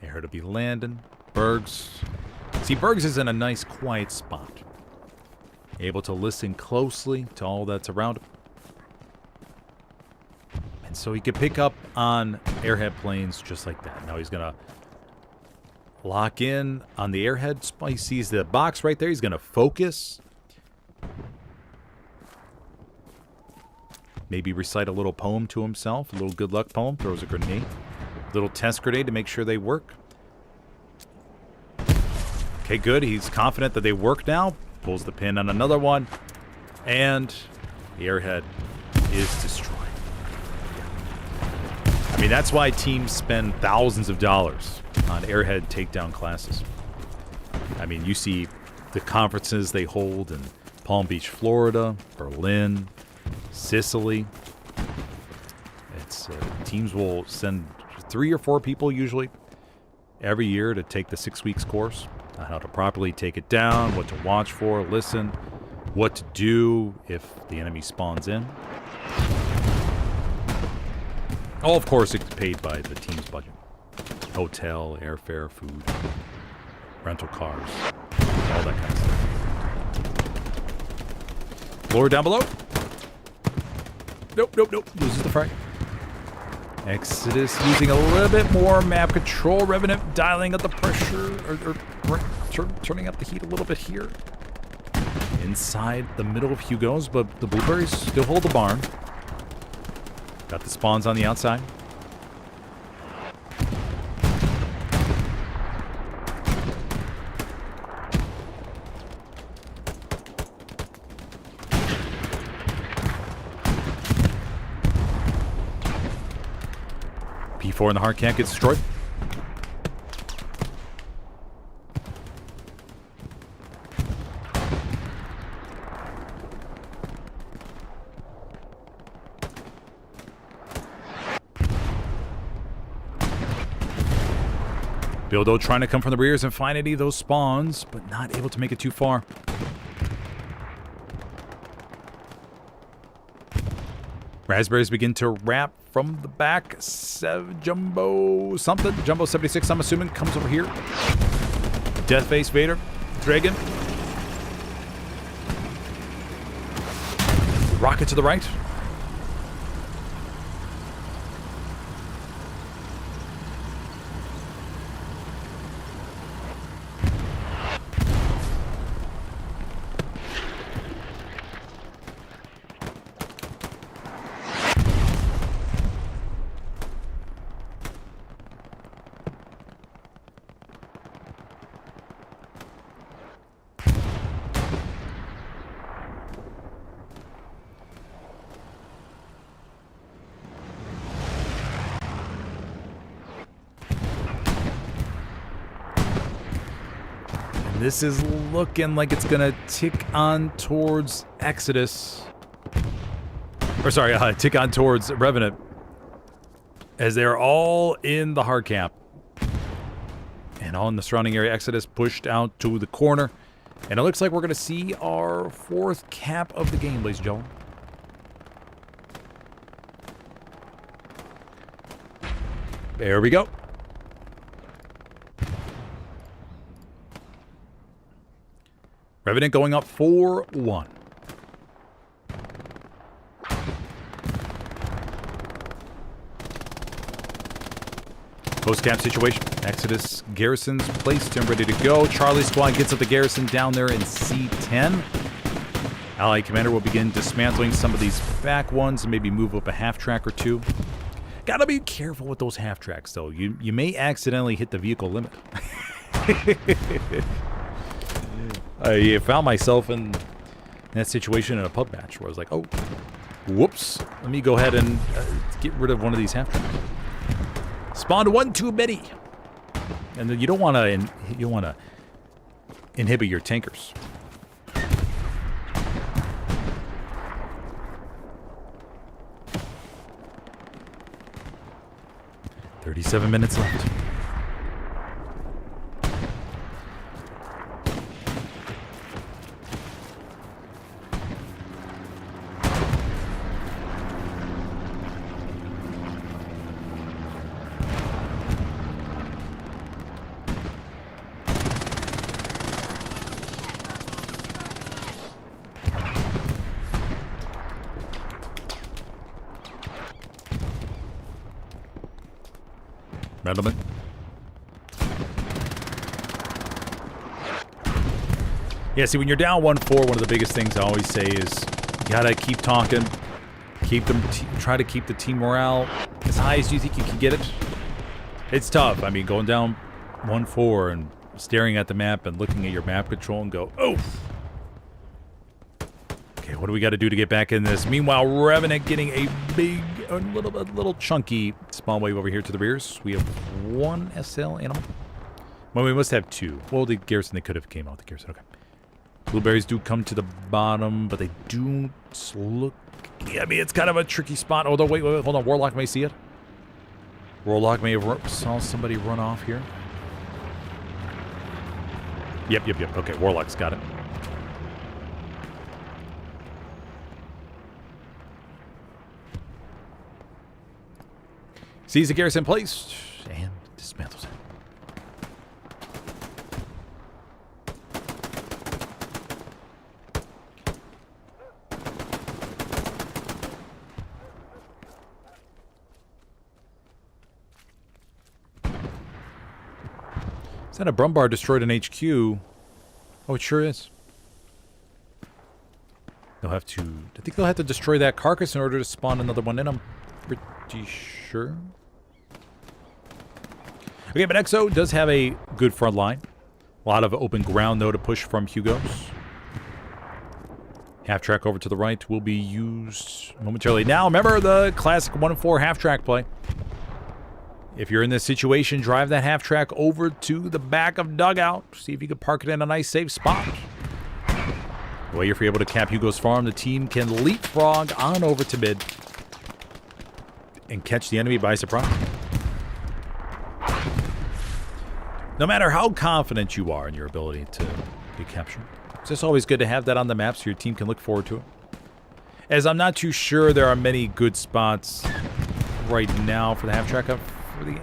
Air to be landing. Berg's. See, Berg's is in a nice quiet spot. Able to listen closely to all that's around him. And so he can pick up on airhead planes just like that. Now he's going to lock in on the airhead spot. He sees the box right there. He's going to focus. Maybe recite a little poem to himself. A little good luck poem. Throws a grenade. A little test grenade to make sure they work. Okay, good. He's confident that they work now. Pulls the pin on another one, and the airhead is destroyed. I mean, that's why teams spend thousands of dollars on airhead takedown classes. I mean, you see the conferences they hold in Palm Beach, Florida, Berlin, Sicily. It's teams will send 3 or 4 people usually every year to take the 6 weeks course. How to properly take it down, what to watch for, listen, what to do if the enemy spawns in. All, of course, it's paid by the team's budget. Hotel, airfare, food, rental cars, all that kind of stuff. Lower down below. Nope. Loses the frag. Exodus using a little bit more map control. Revenant dialing up the pressure, or turning up the heat a little bit here. Inside the middle of Hugo's, but the Blueberries still hold the barn. Got the spawns on the outside. P4 in the hard can't get destroyed. Bildo trying to come from the rears and find any of those spawns, but not able to make it too far. Raspberries begin to wrap from the back. Jumbo something. Jumbo 76, I'm assuming, comes over here. Deathface Vader. Dragon. Rocket to the right. This is looking like it's going to tick on towards Exodus. Or sorry, tick on towards Revenant. As they're all in the hard cap. And all in the surrounding area. Exodus pushed out to the corner. And it looks like we're going to see our fourth cap of the game, ladies and gentlemen. There we go. Revenant going up 4-1. Post-cap situation. Exodus garrison's placed and ready to go. Charlie squad gets up the garrison down there in C10. Allied commander will begin dismantling some of these back ones and maybe move up a half-track or two. Gotta be careful with those half-tracks, though. You may accidentally hit the vehicle limit. I found myself in that situation in a pub match where I was like, oh, whoops. Let me go ahead and get rid of one of these half-tracks. Spawned one too many. And then you don't want to inhibit your tankers. "37 minutes left. Revenant. Yeah, see, when you're down 1-4, one of the biggest things I always say is you gotta keep talking, try to keep the team morale as high as you think you can get it. It's tough. I mean, going down 1-4 and staring at the map and looking at your map control and go, oh. Okay, what do we got to do to get back in this? Meanwhile, Revenant getting a little chunky spawn wave over here to the rears. We have one SL animal. Well, we must have two. Well, the garrison, they could have came out with the garrison. Okay. Blueberries do come to the bottom, but they do look... Yeah, I mean, it's kind of a tricky spot. Oh, wait, hold on. Warlock may see it. Warlock may have saw somebody run off here. Yep. Okay, Warlock's got it. Sees the garrison placed and dismantles it. Is that a Brumbar destroyed an HQ? Oh, it sure is. They'll have to... I think they'll have to destroy that carcass in order to spawn another one in them. Pretty sure. Okay, but EXO does have a good front line. A lot of open ground, though, to push from Hugo's. Half-track over to the right will be used momentarily. Now, remember the classic 1-4 half-track play. If you're in this situation, drive that half-track over to the back of dugout. See if you can park it in a nice, safe spot. The way if you're able to cap Hugo's farm, the team can leapfrog on over to mid and catch the enemy by surprise. No matter how confident you are in your ability to be captured, it's just always good to have that on the map so your team can look forward to it. As I'm not too sure there are many good spots right now for the half-track.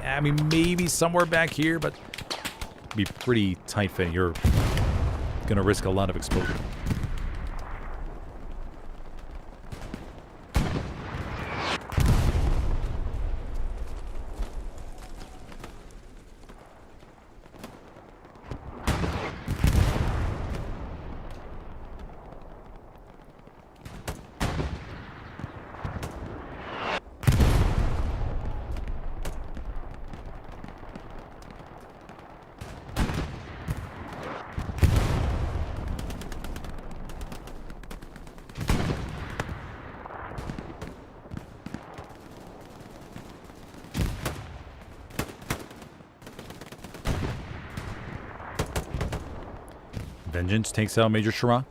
I mean, maybe somewhere back here, but be pretty tight fit. You're going to risk a lot of exposure. Vengeance takes out Major Chirac.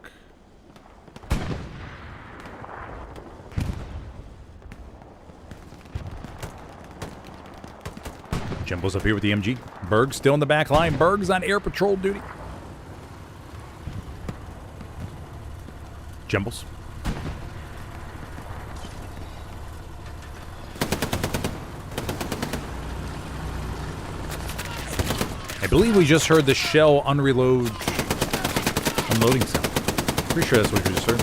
Jumbo's up here with the MG. Berg's still in the back line. Berg's on air patrol duty. Jumbo's. I believe we just heard the shell unloading sound. Pretty sure that's what we just heard.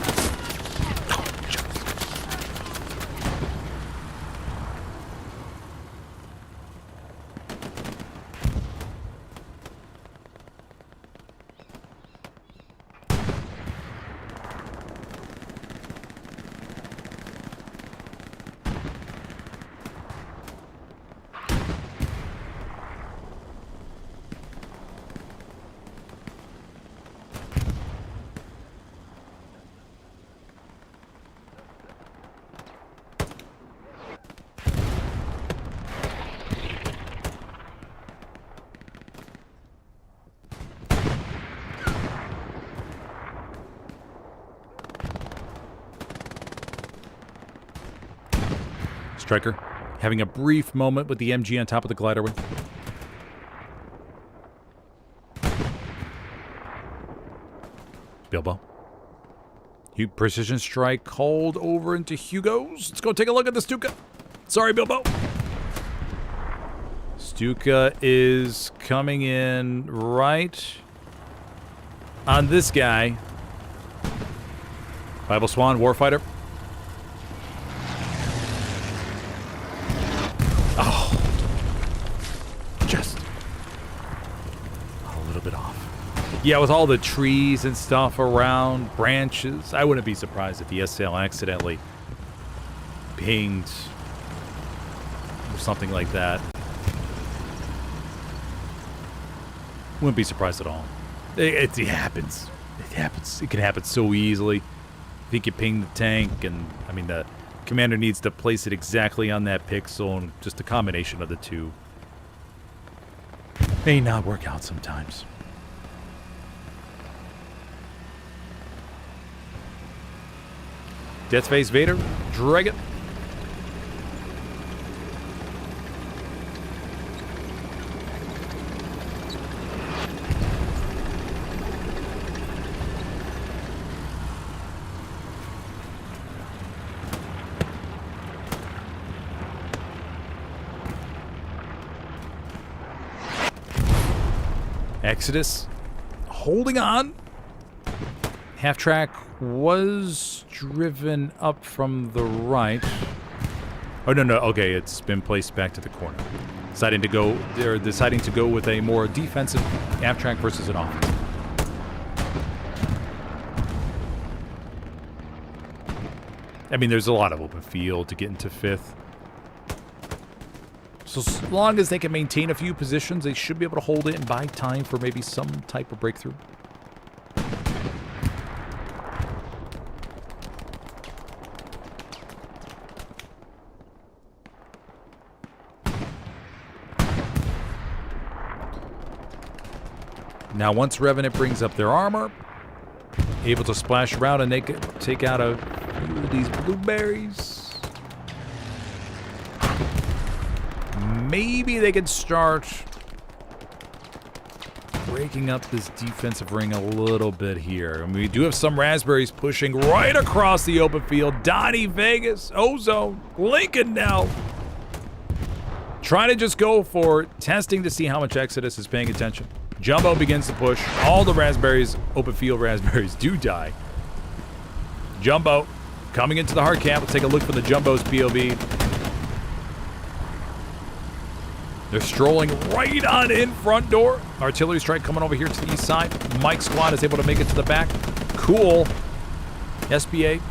Striker having a brief moment with the MG on top of the glider wing. Bilbo. Precision strike called over into Hugo's. Let's go take a look at the Stuka. Sorry, Bilbo. Stuka is coming in right on this guy. Bible Swan, Warfighter. Yeah, with all the trees and stuff around, branches, I wouldn't be surprised if the SL accidentally pinged or something like that. Wouldn't be surprised at all. It happens. It happens. It can happen so easily. I think you ping the tank, and I mean the commander needs to place it exactly on that pixel, and just a combination of the two may not work out sometimes. Death Face Vader, drag it. Exodus, holding on. Half track was driven up from the right. Oh, no. Okay, it's been placed back to the corner. They're deciding to go with a more defensive half track versus an offensive. I mean, there's a lot of open field to get into fifth. So as long as they can maintain a few positions, they should be able to hold it and buy time for maybe some type of breakthrough. Now, once Revenant brings up their armor, able to splash around and they can take out a few of these blueberries. Maybe they could start breaking up this defensive ring a little bit here. And we do have some raspberries pushing right across the open field. Donnie, Vegas, Ozone, Lincoln now. Trying to just go for testing to see how much Exodus is paying attention. Jumbo begins to push. All the raspberries, open field raspberries, do die. Jumbo coming into the hard camp. Let's take a look for the Jumbo's POV. They're strolling right on in front door. Artillery strike coming over here to the east side. Mike's squad is able to make it to the back. Cool. SBA.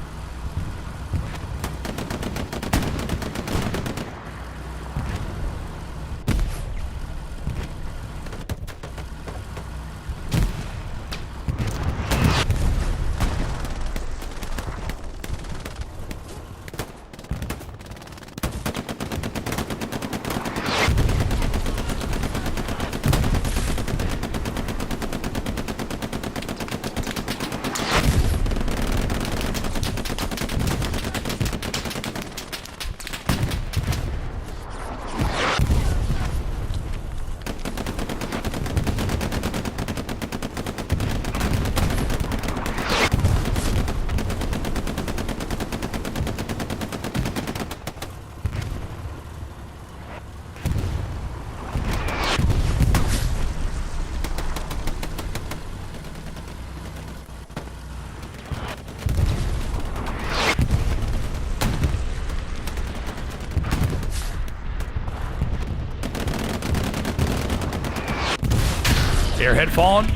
Airhead falling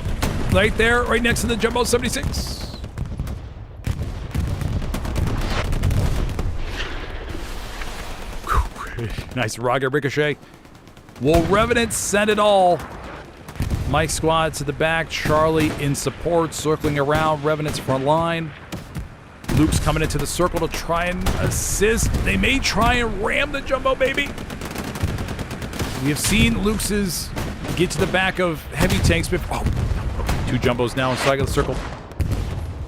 right there, right next to the Jumbo 76. Nice rocket ricochet. Will Revenant send it all? Mike squad to the back. Charlie in support, circling around Revenant's front line. Luke's coming into the circle to try and assist. They may try and ram the Jumbo, baby. We have seen Luke's get to the back of heavy tanks before. Oh, two Jumbos now inside of the circle.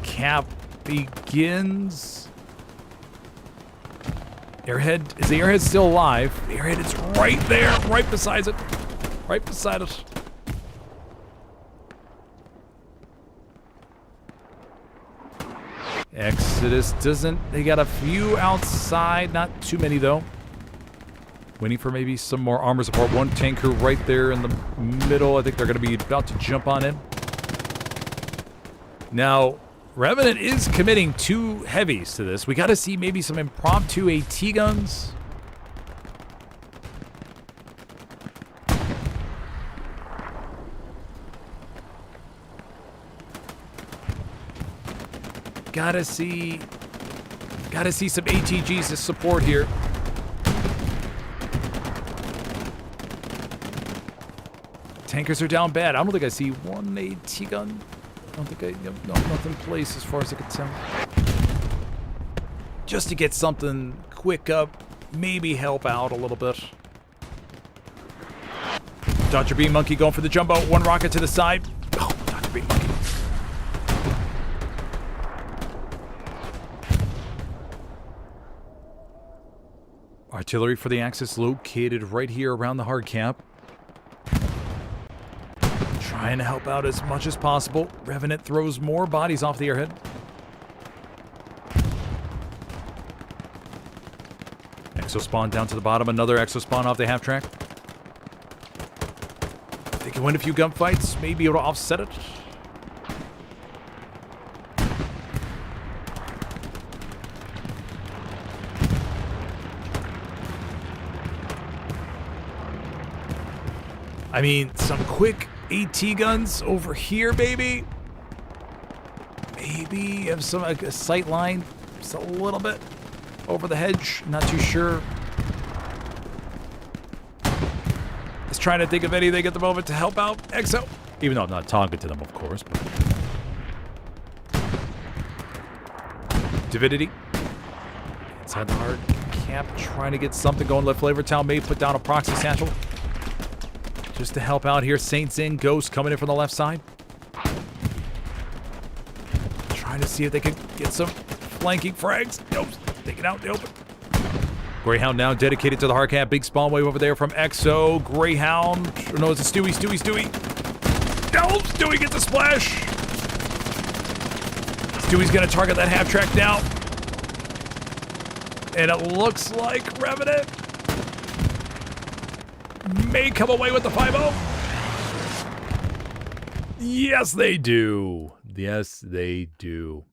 Cap begins. Airhead, is the Airhead still alive? The Airhead is right there, right beside it. Right beside it. Exodus doesn't, they got a few outside, not too many though. Waiting for maybe some more armor support. One tanker right there in the middle. I think they're going to be about to jump on in. Now, Revenant is committing two heavies to this. We got to see maybe some impromptu AT guns. Gotta see some ATGs to support here. Tankers are down bad. I don't think I see one AT gun. I don't think nothing in place as far as I can tell. Just to get something quick up, maybe help out a little bit. Dr. Bean Monkey going for the Jumbo. One rocket to the side. Oh, Dr. Bean Monkey. Artillery for the Axis located right here around the hard cap. Trying to help out as much as possible. Revenant throws more bodies off the airhead. Exo spawn down to the bottom. Another Exo spawn off the half track. They can win a few gunfights. Maybe able to offset it. I mean, some quick AT guns over here, baby. Maybe have some a sight line just a little bit over the hedge. Not too sure. Just trying to think of anything at the moment to help out EXO. Even though I'm not talking to them, of course. But. Divinity. Inside the hard camp, trying to get something going. Left Flavor Town may put down a proxy satchel. Just to help out here, Saints in, Ghost coming in from the left side. Trying to see if they can get some flanking frags. Nope, taking out the open. Greyhound now dedicated to the hard cap. Big spawn wave over there from EXO. Greyhound, no, it's a Stewie. No, Stewie's gets a splash. Stewie's going to target that half track now. And it looks like Revenant may come away with the 5-0. Yes, they do. Yes, they do.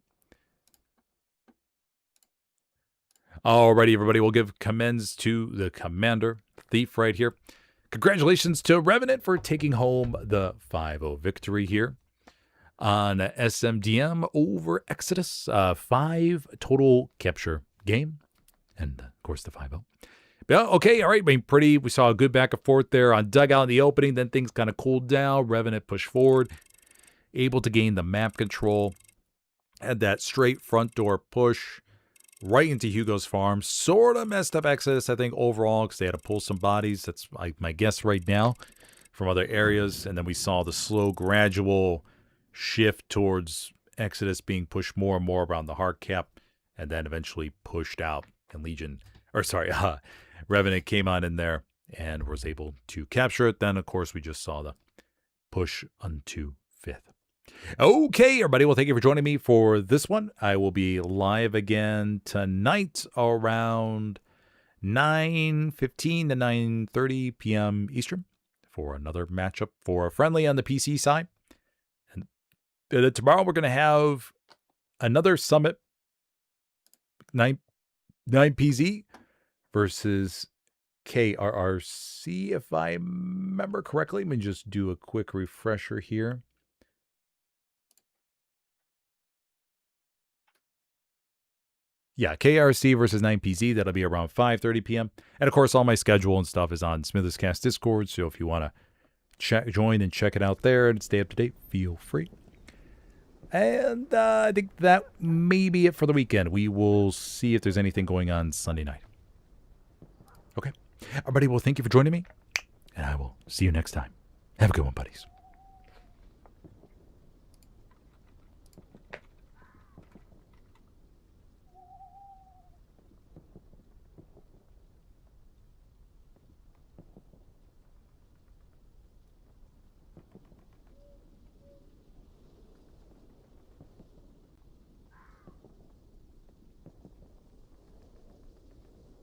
Alrighty, everybody. We'll give commends to the commander, Thief, right here. Congratulations to Revenant for taking home the 5-0 victory here on SMDM over Exodus. 5 total capture game. And, of course, the 5-0. But, okay, all right. I mean, we saw a good back and forth there on Dugout in the opening. Then things kind of cooled down. Revenant pushed forward. Able to gain the map control. Had that straight front door push right into Hugo's farm. Sort of messed up Exodus, I think, overall, because they had to pull some bodies. That's my guess right now from other areas. And then we saw the slow, gradual shift towards Exodus being pushed more and more around the hard cap, and then eventually pushed out. And Revenant came on in there and was able to capture it. Then, of course, we just saw the push onto 5th. Okay, everybody. Well, thank you for joining me for this one. I will be live again tonight around 9:15 to 9:30 p.m. Eastern for another matchup for a friendly on the PC side. And tomorrow we're going to have another Summit 9PZ versus KRRC, if I remember correctly. Let me just do a quick refresher here. Yeah, KRC versus 9PZ. That'll be around 5:30 p.m. And, of course, all my schedule and stuff is on Smithers Cast Discord, so if you want to join and check it out there and stay up to date, feel free. And I think that may be it for the weekend. We will see if there's anything going on Sunday night. Okay. Everybody, well, thank you for joining me, and I will see you next time. Have a good one, buddies.